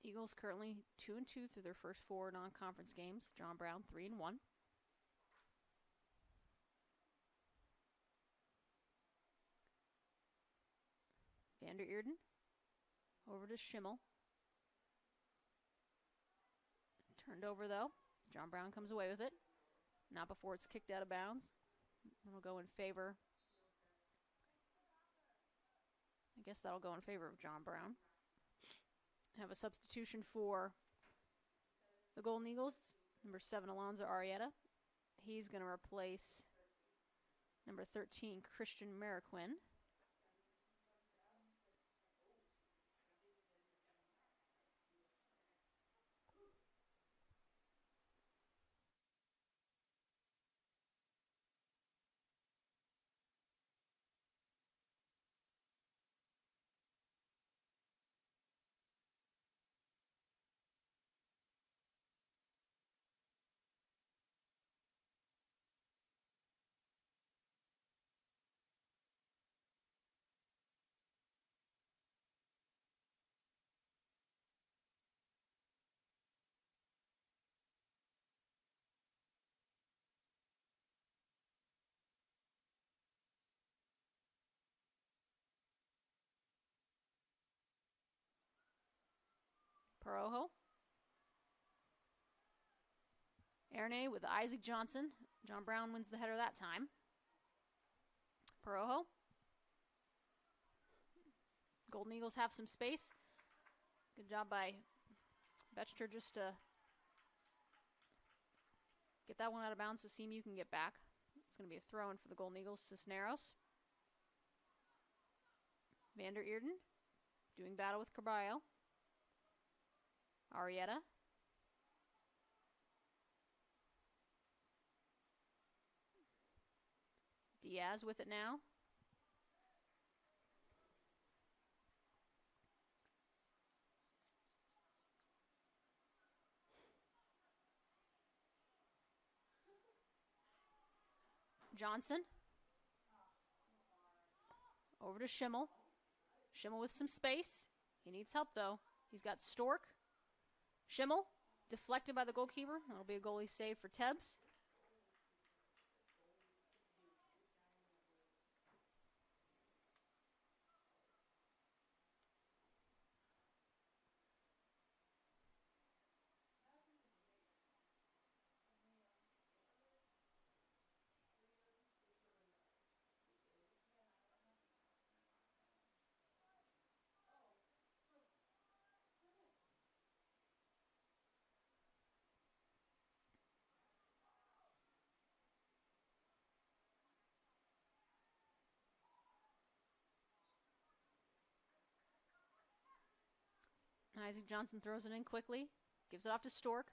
[SPEAKER 3] Eagles currently 2-2 through their first 4 non-conference games. John Brown 3-1. Vander Eerden over to Schimmel. Turned over though. John Brown comes away with it. Not before it's kicked out of bounds. It'll go in favor. I guess that'll go in favor of John Brown. Have a substitution for the Golden Eagles. Number 7, Alonzo Arrieta. He's going to replace number 13, Christian Marroquin. Perojo. Erne with Isaac Johnson. John Brown wins the header that time. Perojo. Golden Eagles have some space. Good job by Betchter just to get that one out of bounds so CMU can get back. It's going to be a throw-in for the Golden Eagles. Cisneros. Vander Eerden doing battle with Caballo. Arrieta. Diaz with it now. Johnson. Over to Schimmel. Schimmel with some space. He needs help though. He's got Stork. Schimmel, deflected by the goalkeeper. That'll be a goalie save for Tebbs. Isaac Johnson throws it in quickly. Gives it off to Stork.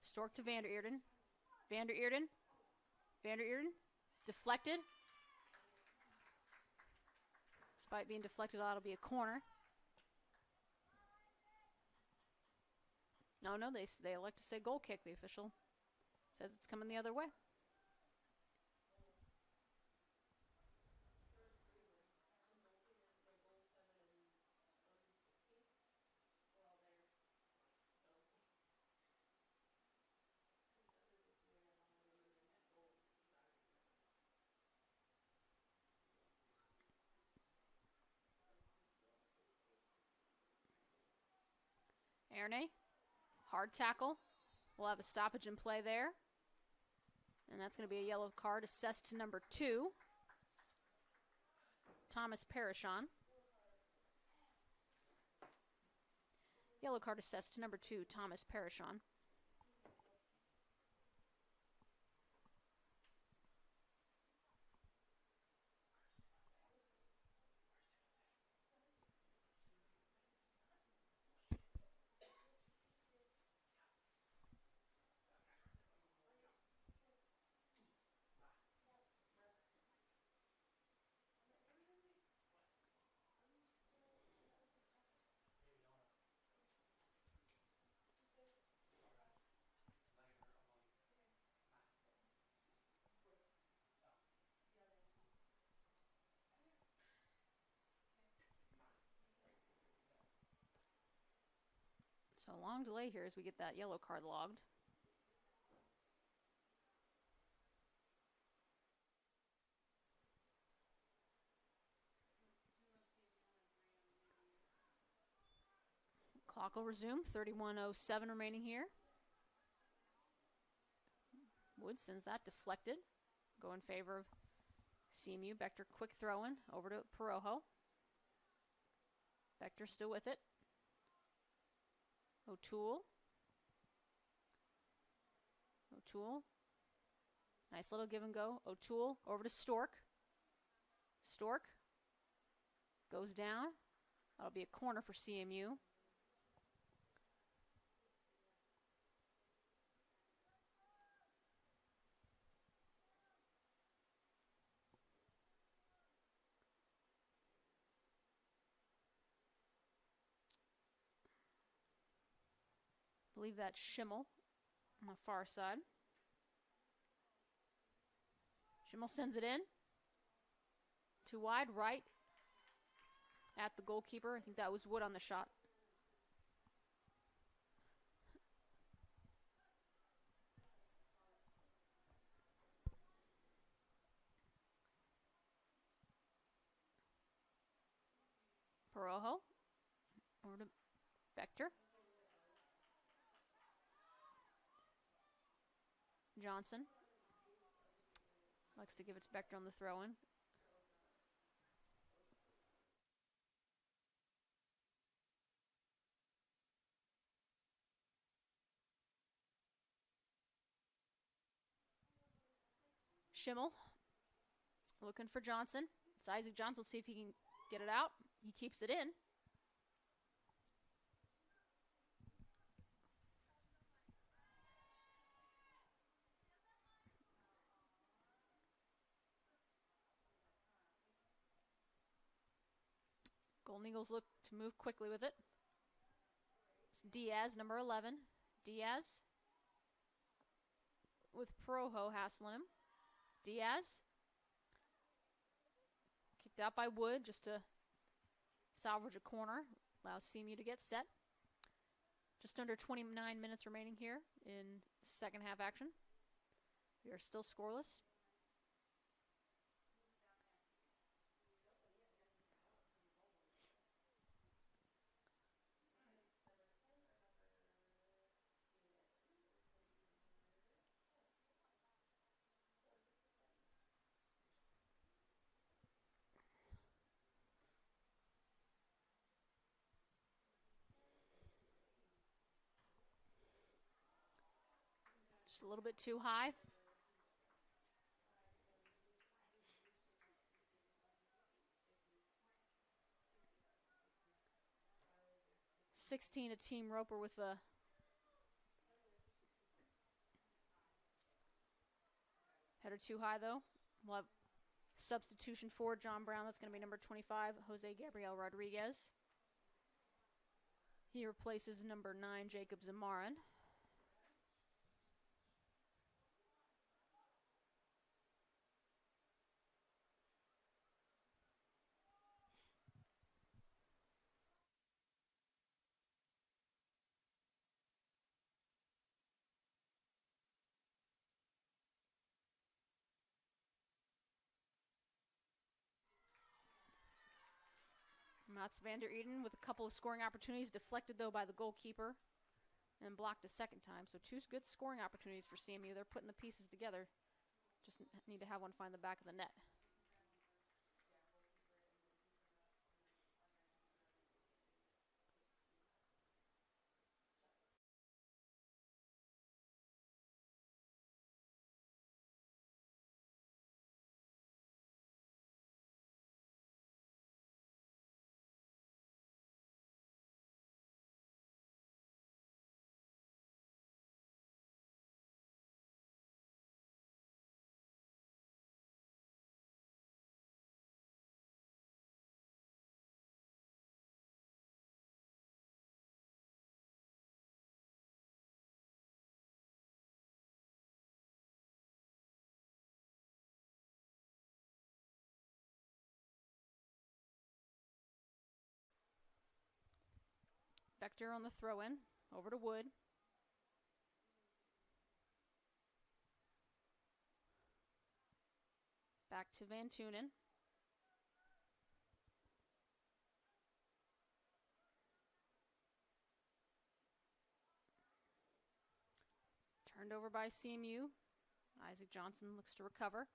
[SPEAKER 3] Stork to Vander Eerden. Vander Eerden. Vander Eerden. Deflected. Despite being deflected, that'll be a corner. No, they elect to say goal kick. The official says it's coming the other way. Erne, hard tackle. We'll have a stoppage in play there. And that's going to be a yellow card assessed to number 2, Thomas Parishon. Yellow card assessed to number 2, Thomas Parishon. So a long delay here as we get that yellow card logged. Clock will resume. 31:07 remaining here. Wood sends that deflected. Go in favor of CMU. Bechter quick throw in over to Perojo. Bechter still with it. O'Toole. Nice little give and go. O'Toole over to Stork. Stork goes down. That'll be a corner for CMU. I believe that's Schimmel on the far side. Schimmel sends it in. Too wide, right at the goalkeeper. I think that was Wood on the shot. Perojo over to Bechter. Johnson likes to give it to Bechter on the throw-in. Schimmel looking for Johnson. It's Isaac Johnson. Let's see if he can get it out. He keeps it in. Golden Eagles look to move quickly with it. It's Diaz, number 11. Diaz with Perojo hassling him. Diaz kicked out by Wood just to salvage a corner. Allows CMU to get set. Just under 29 minutes remaining here in second half action. We are still scoreless. Just a little bit too high. 16, a team roper with a header too high, though. We'll have substitution for John Brown. That's going to be number 25, Jose Gabriel Rodriguez. He replaces number 9, Jacob Zamarin. Mats van der Eden with a couple of scoring opportunities, deflected though by the goalkeeper and blocked a second time. So 2 good scoring opportunities for CMU. They're putting the pieces together. Just need to have one find the back of the net. Bechter on the throw-in, over to Wood. Back to Van Tunen. Turned over by CMU. Isaac Johnson looks to recover.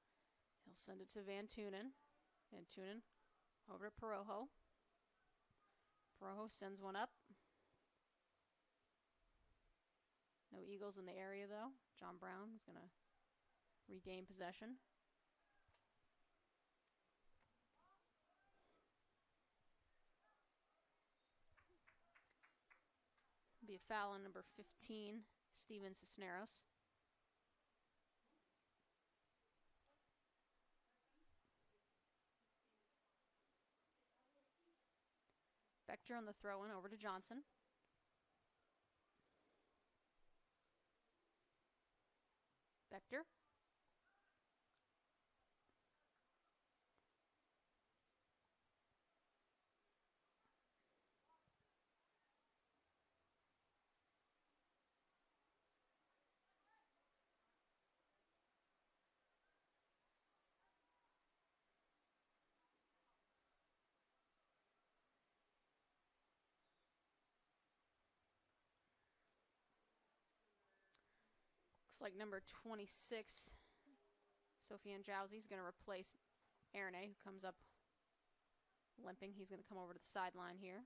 [SPEAKER 3] He'll send it to Van Tunen. Van Tunen over to Perojo. Perojo sends one up. No Eagles in the area, though. John Brown is going to regain possession. Be a foul on number 15, Steven Cisneros. Bechter on the throw-in over to Johnson. Bechter. Looks like number 26, Sofiane Jowsey, is going to replace Erne, who comes up limping. He's going to come over to the sideline here.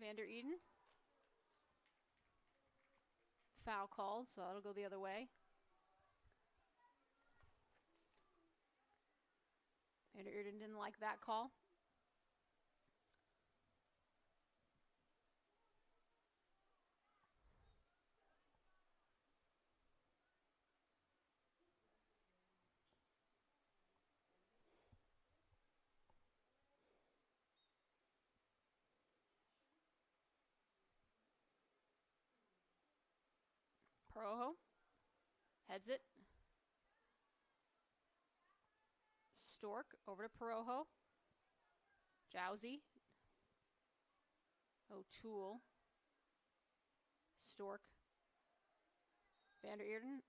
[SPEAKER 3] Van der Eden. Foul called, so that'll go the other way. Van der Eden didn't like that call. Perojo heads it. Stork over to Perojo. Jowsey. O'Toole. Stork. Van der Eden.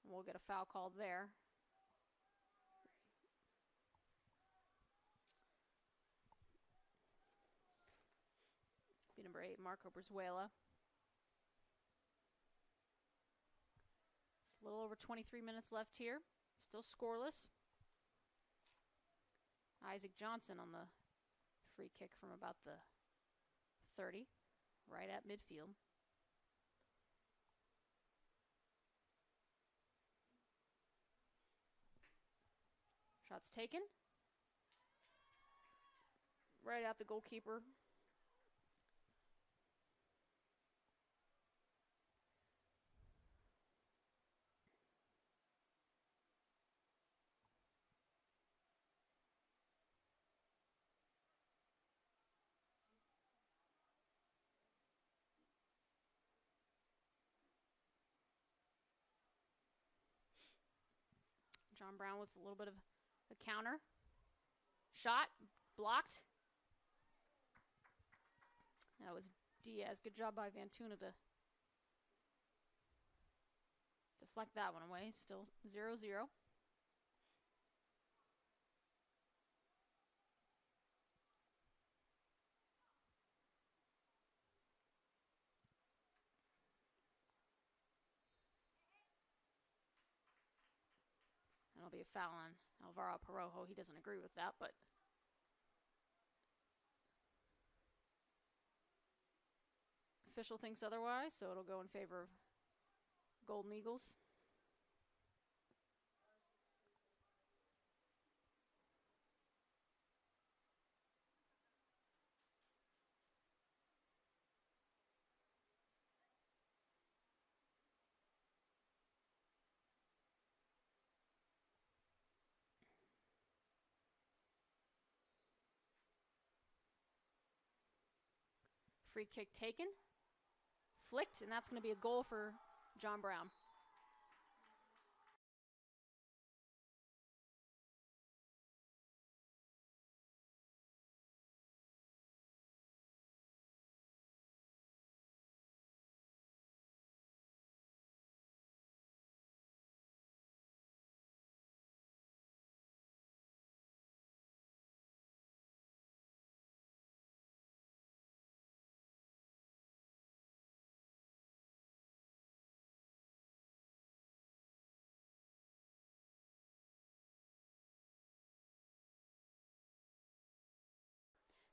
[SPEAKER 3] We'll get a foul called there. Be number 8, Marco Brizuela. A little over 23 minutes left here. Still scoreless. Isaac Johnson on the free kick from about the 30, right at midfield. Shots taken. Right at the goalkeeper. John Brown with a little bit of a counter. Shot. Blocked. That was Diaz. Good job by Vantuna to deflect that one away. Still 0-0. That'll be a foul on Alvaro Perojo. He doesn't agree with that, but official thinks otherwise, so it'll go in favor of Golden Eagles. Free kick taken. Flicked, and that's going to be a goal for John Brown.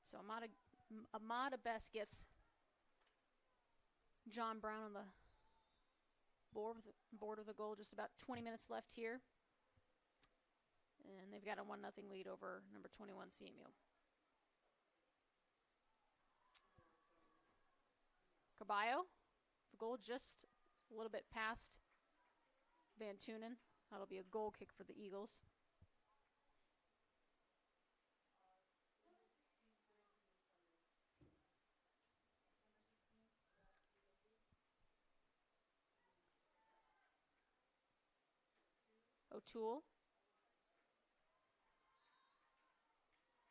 [SPEAKER 3] So Amada Best gets John Brown on the board with a goal. Just about 20 minutes left here. And they've got a 1-0 lead over number 21 CMU. Caballo, the goal just a little bit past Van Tunen. That'll be a goal kick for the Eagles. O'Toole.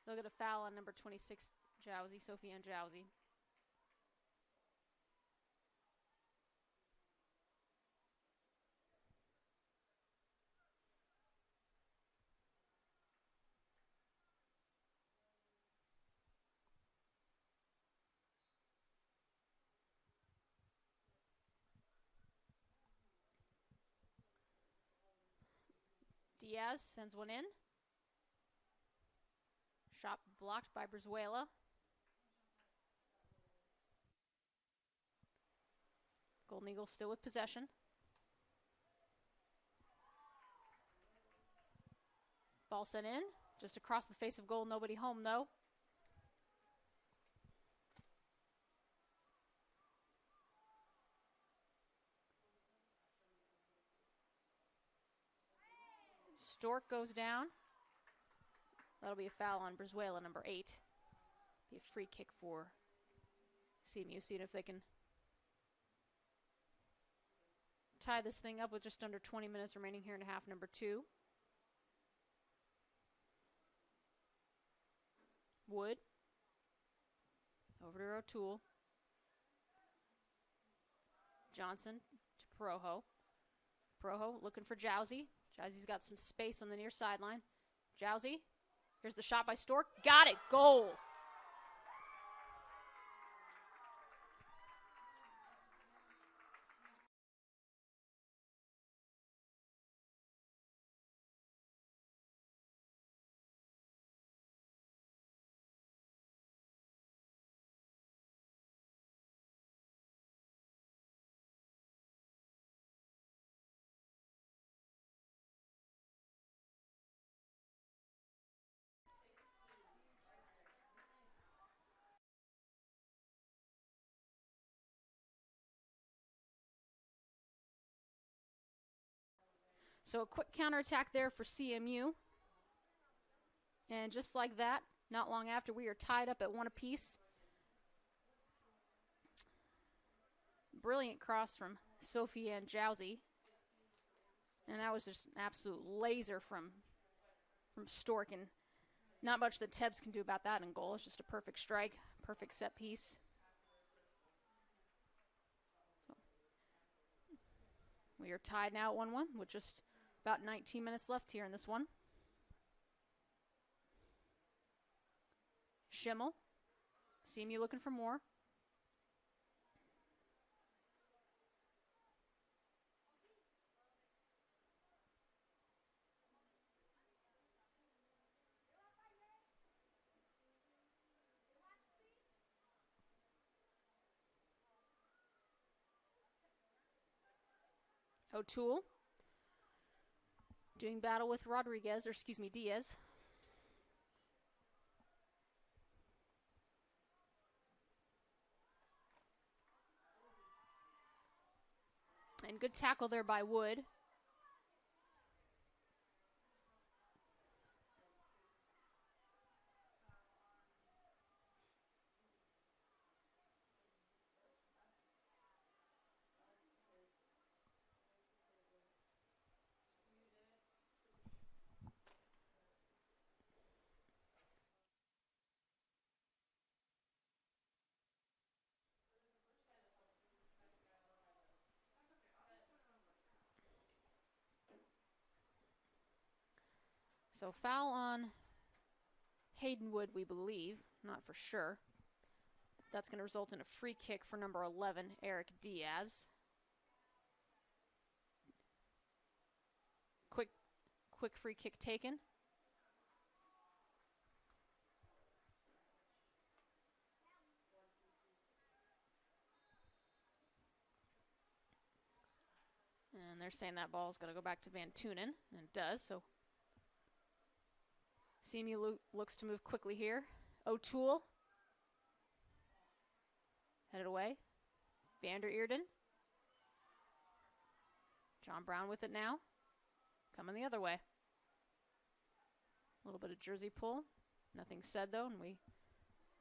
[SPEAKER 3] They'll get a foul on number 26, Jowsey, Sofiane Jowsey. Diaz sends one in. Shot blocked by Brizuela. Golden Eagles still with possession. Ball sent in. Just across the face of goal. Nobody home, though. Stork goes down. That'll be a foul on Brizuela, number 8. Be a free kick for CMU. See if they can tie this thing up with just under 20 minutes remaining here in half number 2. Wood. Over to O'Toole. Johnson to Perojo. Perojo looking for Jowsey. Jowsey's got some space on the near sideline. Jowsey. Here's the shot by Stork. Got it. Goal. So a quick counterattack there for CMU. And just like that, not long after, we are tied up at 1 apiece. Brilliant cross from Sophie and Jowsey. And that was just an absolute laser from Stork. And not much that Tebbs can do about that in goal. It's just a perfect strike, perfect set piece. So we are tied now at 1-1 with just about 19 minutes left here in this one. Schimmel. CMU looking for more. O'Toole doing battle with Diaz. And good tackle there by Wood. So foul on Hayden Wood, we believe. Not for sure. That's going to result in a free kick for number 11, Eric Diaz. Quick free kick taken. And they're saying that ball is going to go back to Van Tunen, and it does. So CMU looks to move quickly here. O'Toole. Headed away. Vander Eerden. John Brown with it now. Coming the other way. A little bit of jersey pull. Nothing said, though, and we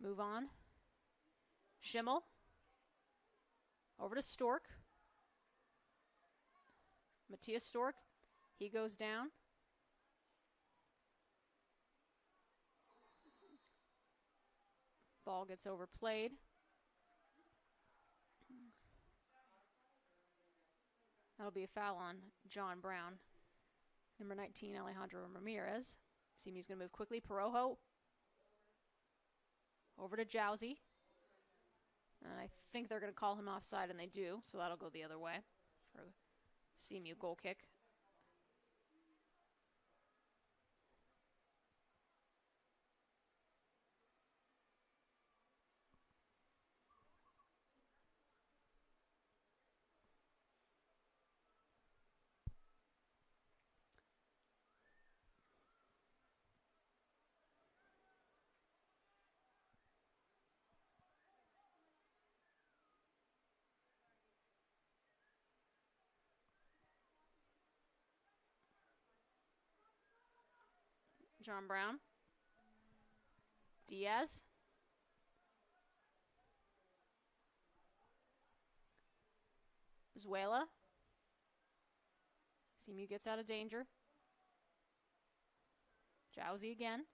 [SPEAKER 3] move on. Schimmel. Over to Stork. Matthias Stork. He goes down. Ball gets overplayed. That'll be a foul on John Brown. Number 19, Alejandro Ramirez. CMU's going to move quickly. Perojo. Over to Jowsey. And I think they're going to call him offside, and they do. So that'll go the other way for a CMU goal kick. John Brown. Diaz. Zuela. CMU gets out of danger. Jowsey again.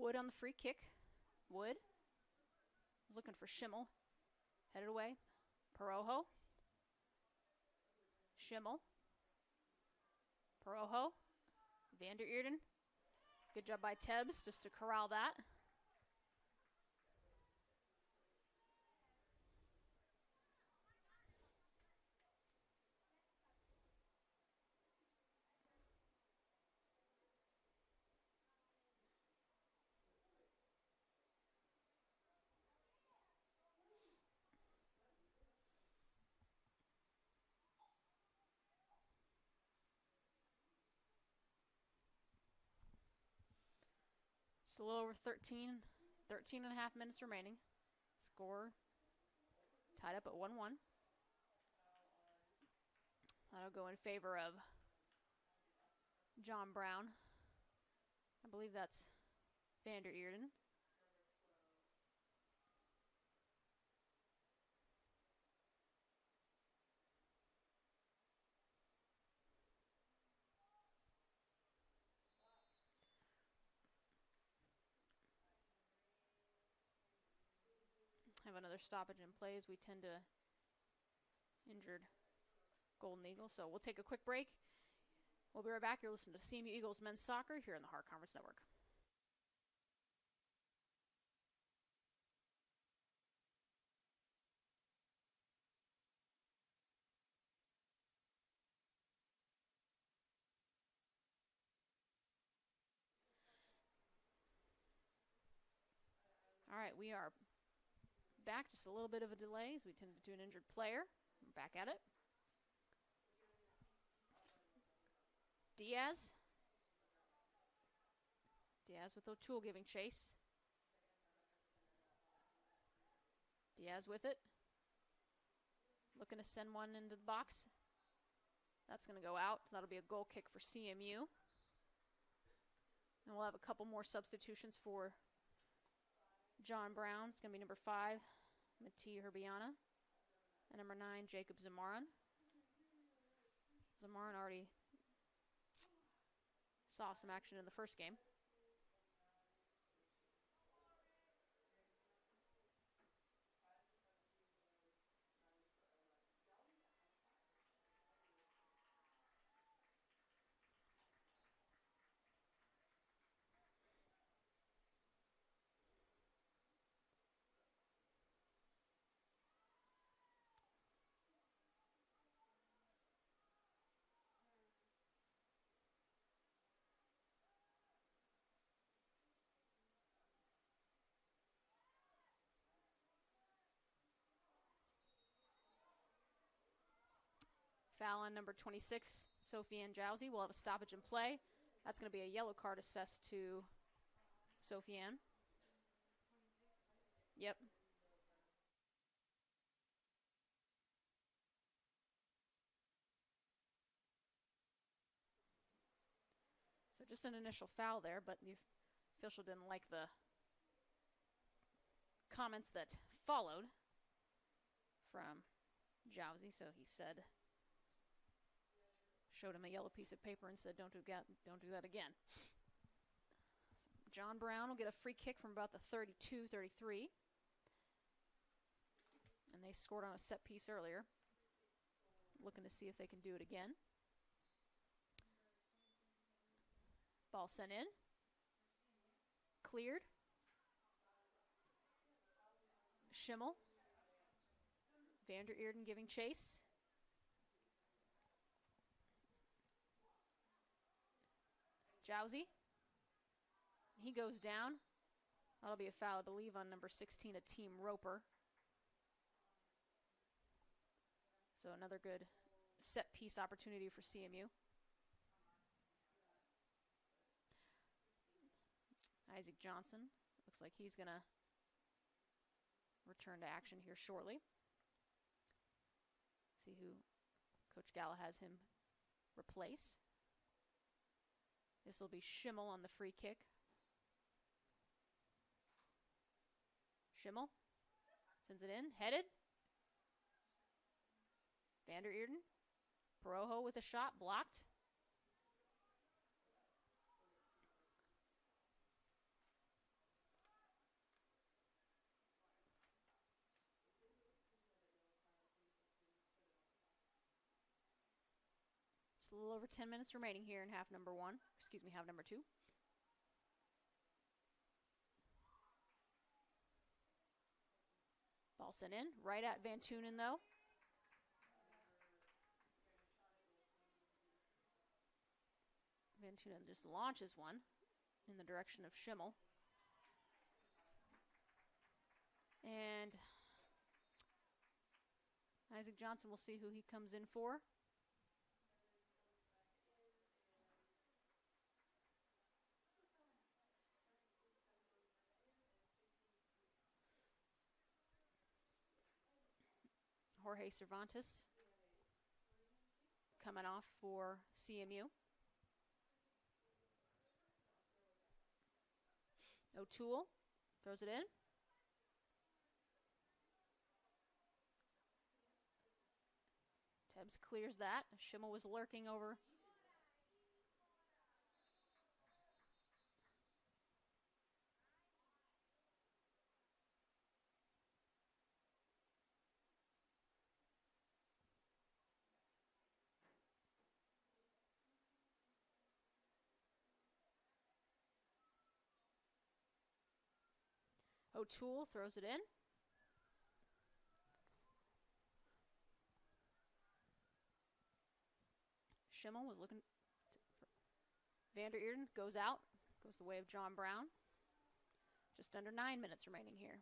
[SPEAKER 3] Wood on the free kick. Wood was looking for Schimmel. Headed away. Perojo. Schimmel. Perojo. Van der Eerden. Good job by Tebbs just to corral that. Just a little over 13 and a half minutes remaining. Score tied up at 1-1. That'll go in favor of John Brown. I believe that's Van der Eerden. Have another stoppage in play as we tend to injured Golden Eagles. So we'll take a quick break. We'll be right back. You're listening to CMU Eagles Men's Soccer here on the Heart Conference Network. All right, we are back. Just a little bit of a delay as we tend to do an injured player. We're back at it. Diaz. Diaz with O'Toole giving chase. Diaz with it. Looking to send one into the box. That's going to go out. That'll be a goal kick for CMU. And we'll have a couple more substitutions for John Brown. It's going to be number 5, Mati Herbiana. And number 9, Jacob Zamaran. Zamaran already saw some action in the first game. Foul on number 26, Sofiane Jowsey. We'll have a stoppage in play. That's going to be a yellow card assessed to Sofiane. Yep. So just an initial foul there, but the official didn't like the comments that followed from Jowsey, so he said, showed him a yellow piece of paper and said, don't do that again. John Brown will get a free kick from about the 32-33. And they scored on a set piece earlier. Looking to see if they can do it again. Ball sent in. Cleared. Schimmel. Van der Eerden giving chase. Jowsey. He goes down. That'll be a foul, I believe, on number 16, a Team Roper. So another good set piece opportunity for CMU. Isaac Johnson. Looks like he's going to return to action here shortly. See who Coach Gala has him replace. This will be Schimmel on the free kick. Schimmel sends it in, headed. Van der Eerden. Perojo with a shot, blocked. Just a little over 10 minutes remaining here in half number 1. Excuse me, half number 2. Ball sent in, right at Van Tunen though. Van Tunen just launches one in the direction of Schimmel. And Isaac Johnson, will see who he comes in for. Jorge Cervantes coming off for CMU. O'Toole throws it in. Tebbs clears that. Schimmel was lurking over. O'Toole throws it in. Schimmel was looking. Vander Earden goes out. Goes the way of John Brown. Just under 9 minutes remaining here.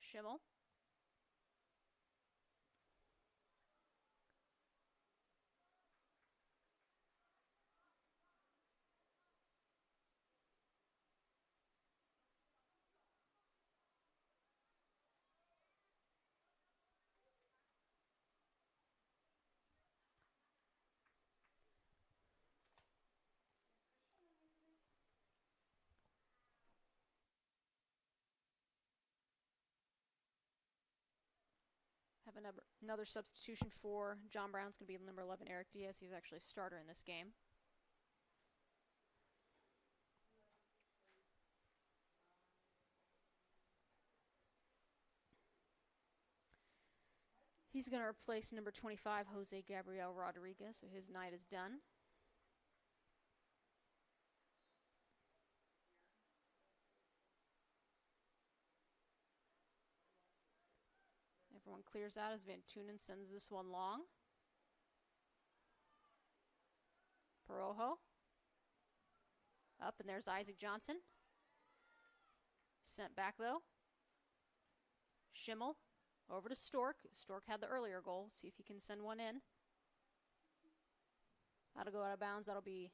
[SPEAKER 3] Schimmel. Have another substitution for John Brown's going to be number 11, Eric Diaz. He was actually a starter in this game. He's going to replace number 25, Jose Gabriel Rodriguez, so his night is done. Everyone clears out as Van Tunen sends this one long. Perojo. Up, and there's Isaac Johnson. Sent back, though. Schimmel over to Stork. Stork had the earlier goal. See if he can send one in. That'll go out of bounds. That'll be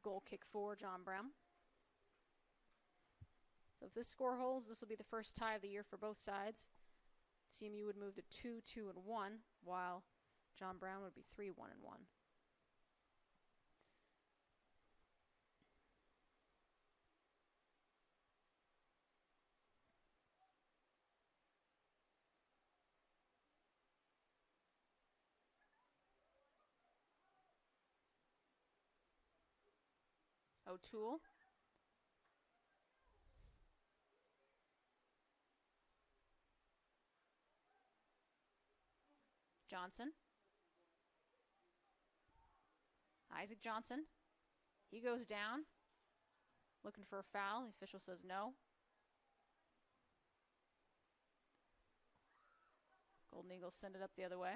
[SPEAKER 3] goal kick for John Brown. So if this score holds, this will be the first tie of the year for both sides. CMU would move to 2-2-1, while John Brown would be 3-1-1. O'Toole. Johnson. Isaac Johnson. He goes down. Looking for a foul. The official says no. Golden Eagles send it up the other way.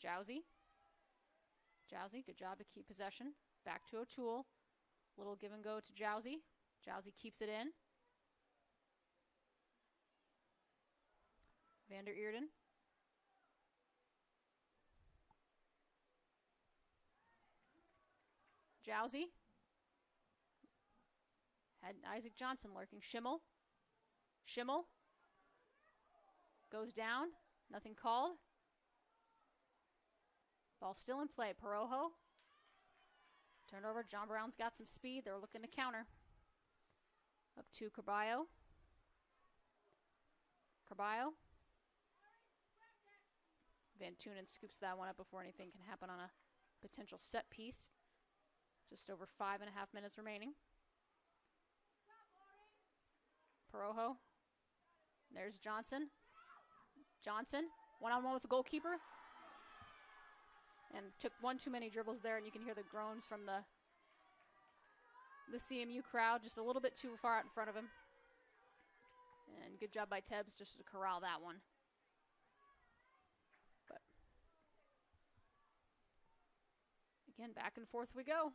[SPEAKER 3] Jowsey. Jowsey, good job to keep possession. Back to O'Toole. Little give and go to Jowsey. Jowsey keeps it in. Vander Earden. Jowsey. Had Isaac Johnson lurking. Schimmel. Schimmel. Goes down. Nothing called. Ball still in play. Perojo. Turnover. John Brown's got some speed. They're looking to counter. Up to Carballo. Carballo. Van Tunen scoops that one up before anything can happen on a potential set piece. Just over 5.5 minutes remaining. Perojo. There's Johnson. Johnson, one-on-one with the goalkeeper. And took one too many dribbles there, and you can hear the groans from the CMU crowd, just a little bit too far out in front of him. And good job by Tebbs just to corral that one. But again, back and forth we go.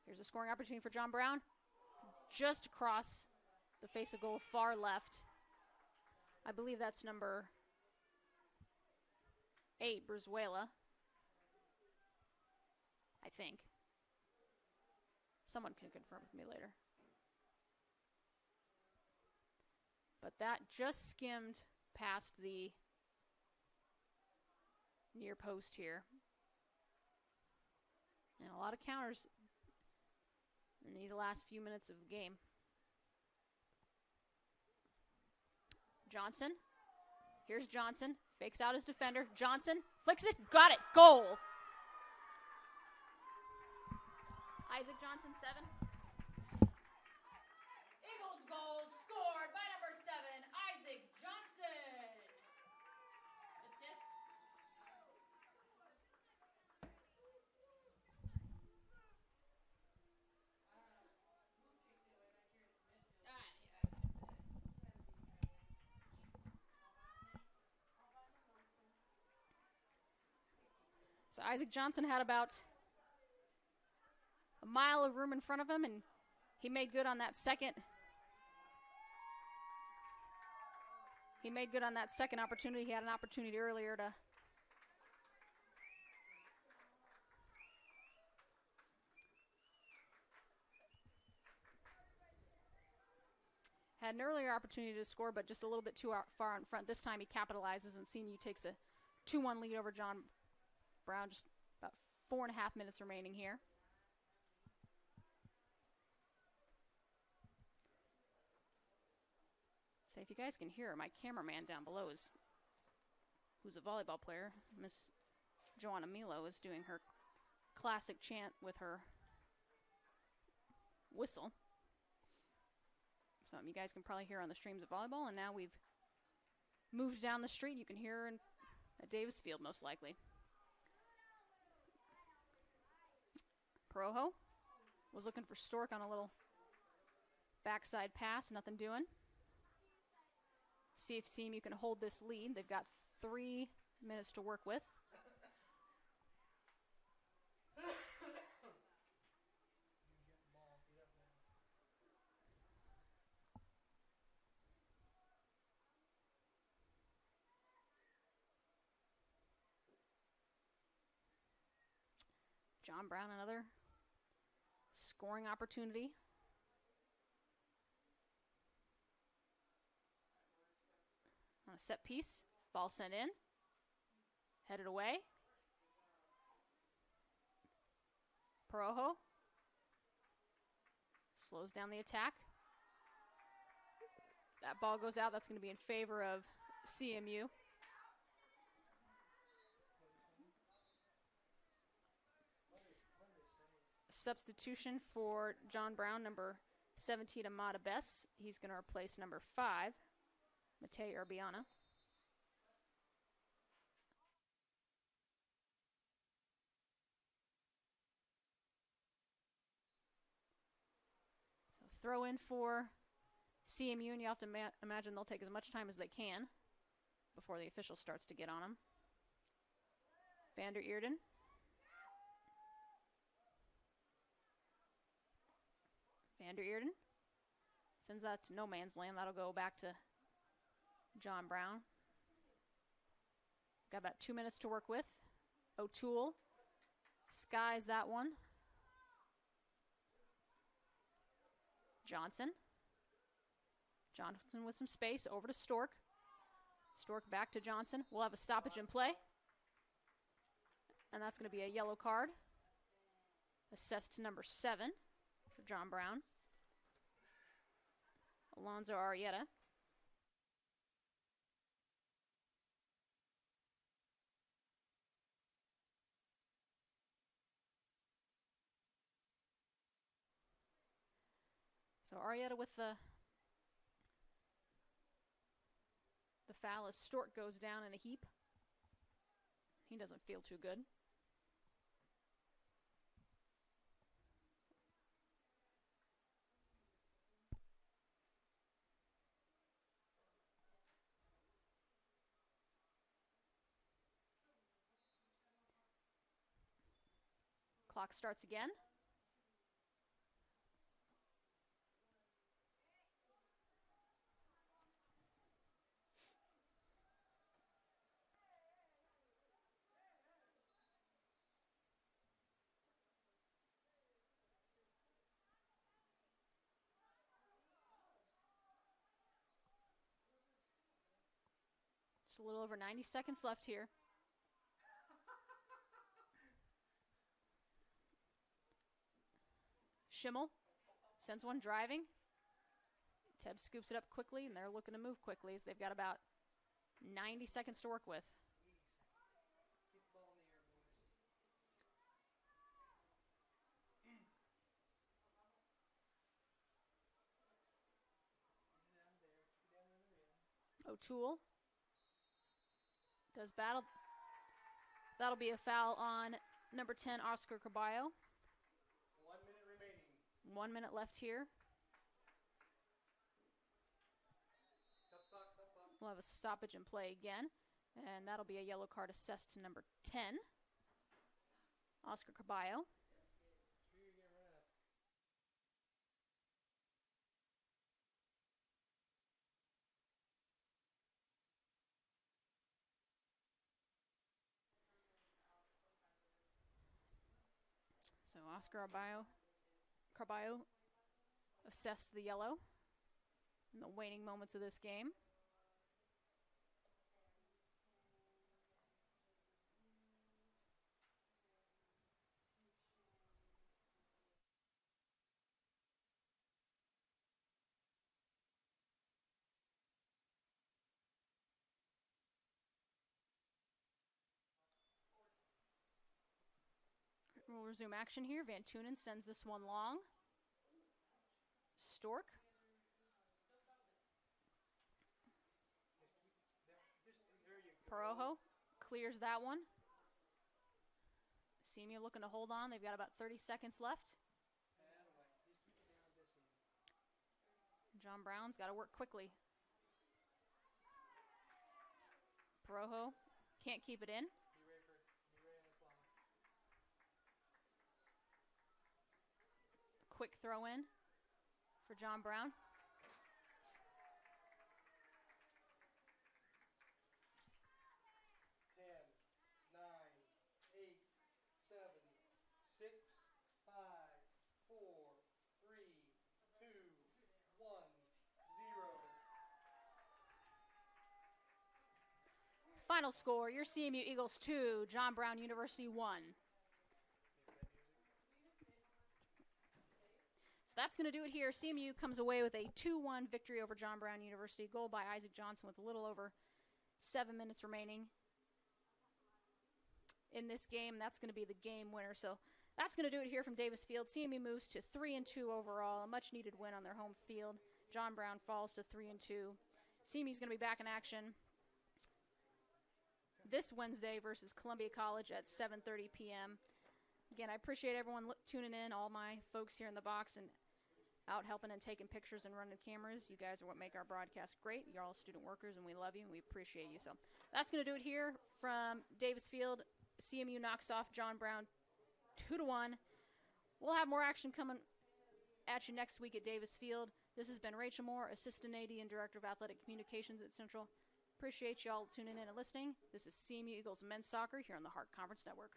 [SPEAKER 3] Here's a scoring opportunity for John Brown. Just across the face of goal, far left. I believe that's number 8, Brizuela. I think. Someone can confirm with me later. But that just skimmed past the near post here. And a lot of counters in these last few minutes of the game. Johnson. Here's Johnson. Fakes out his defender. Johnson flicks it. Got it. Goal. Isaac Johnson, 7. Eagles goal scored by number 7, Isaac Johnson. Assist. So Isaac Johnson had about a mile of room in front of him, and he made good on that second. He made good on that second opportunity. He had an opportunity earlier to score, but just a little bit too far in front. This time he capitalizes, and CMU takes a 2-1 lead over John Brown. Just about 4.5 minutes remaining here. So if you guys can hear, my cameraman down below who's a volleyball player, Miss Joanna Milo, is doing her classic chant with her whistle. Something you guys can probably hear on the streams of volleyball, and now we've moved down the street. You can hear her at Davis Field, most likely. Perojo was looking for Stork on a little backside pass, nothing doing. See if CMU can hold this lead. They've got 3 minutes to work with. John Brown, another scoring opportunity. On a set piece, ball sent in, headed away. Perojo slows down the attack. That ball goes out. That's going to be in favor of CMU. Substitution for John Brown, number 17, Amada Bess. He's going to replace number 5, Matei Urbiana. So throw in for CMU, and you have to imagine they'll take as much time as they can before the official starts to get on them. Vander Eerden. Vander Eerden sends that to no man's land. That'll go back to John Brown. Got about 2 minutes to work with. O'Toole skies that one. Johnson. Johnson with some space. Over to Stork. Stork back to Johnson. We'll have a stoppage in play. And that's going to be a yellow card. Assessed to number 7 for John Brown. Alonzo Arrieta. So Arrieta with the foul as Stork goes down in a heap. He doesn't feel too good. Clock starts again. Just a little over 90 seconds left here. Schimmel sends one driving. Teb scoops it up quickly, and they're looking to move quickly as they've got about 90 seconds to work with.
[SPEAKER 2] Keep the ball in the air, boys.
[SPEAKER 3] O'Toole does battle. That'll be a foul on number 10, Oscar Caballo.
[SPEAKER 2] 1 minute remaining.
[SPEAKER 3] 1 minute left here.
[SPEAKER 2] Stop clock.
[SPEAKER 3] We'll have a stoppage and play again, and that'll be a yellow card assessed to number 10, Oscar Caballo. So Oscar Caballo assessed the yellow in the waning moments of this game. We'll resume action here. Van Tunen sends this one long. Stork. Parojo clears that one. Semiu looking to hold on. They've got about 30 seconds left. John Brown's got to work quickly. Parojo can't keep it in. Quick throw in for John Brown. Final score, your CMU Eagles 2, John Brown University 1. So that's going to do it here. CMU comes away with a 2-1 victory over John Brown University. Goal by Isaac Johnson with a little over 7 minutes remaining in this game. That's going to be the game winner. So that's going to do it here from Davis Field. CMU moves to 3-2 overall, a much-needed win on their home field. John Brown falls to 3-2. CMU is going to be back in action this Wednesday versus Columbia College at 7:30 p.m. Again, I appreciate everyone tuning in, all my folks here in the box and out helping and taking pictures and running cameras. You guys are what make our broadcast great. You're all student workers, and we love you, and we appreciate you. So that's going to do it here from Davis Field. CMU knocks off John Brown 2-1. We'll have more action coming at you next week at Davis Field. This has been Rachel Moore, Assistant AD and Director of Athletic Communications at Central. Appreciate y'all tuning in and listening. This is CMU Eagles Men's Soccer here on the Hart Conference Network.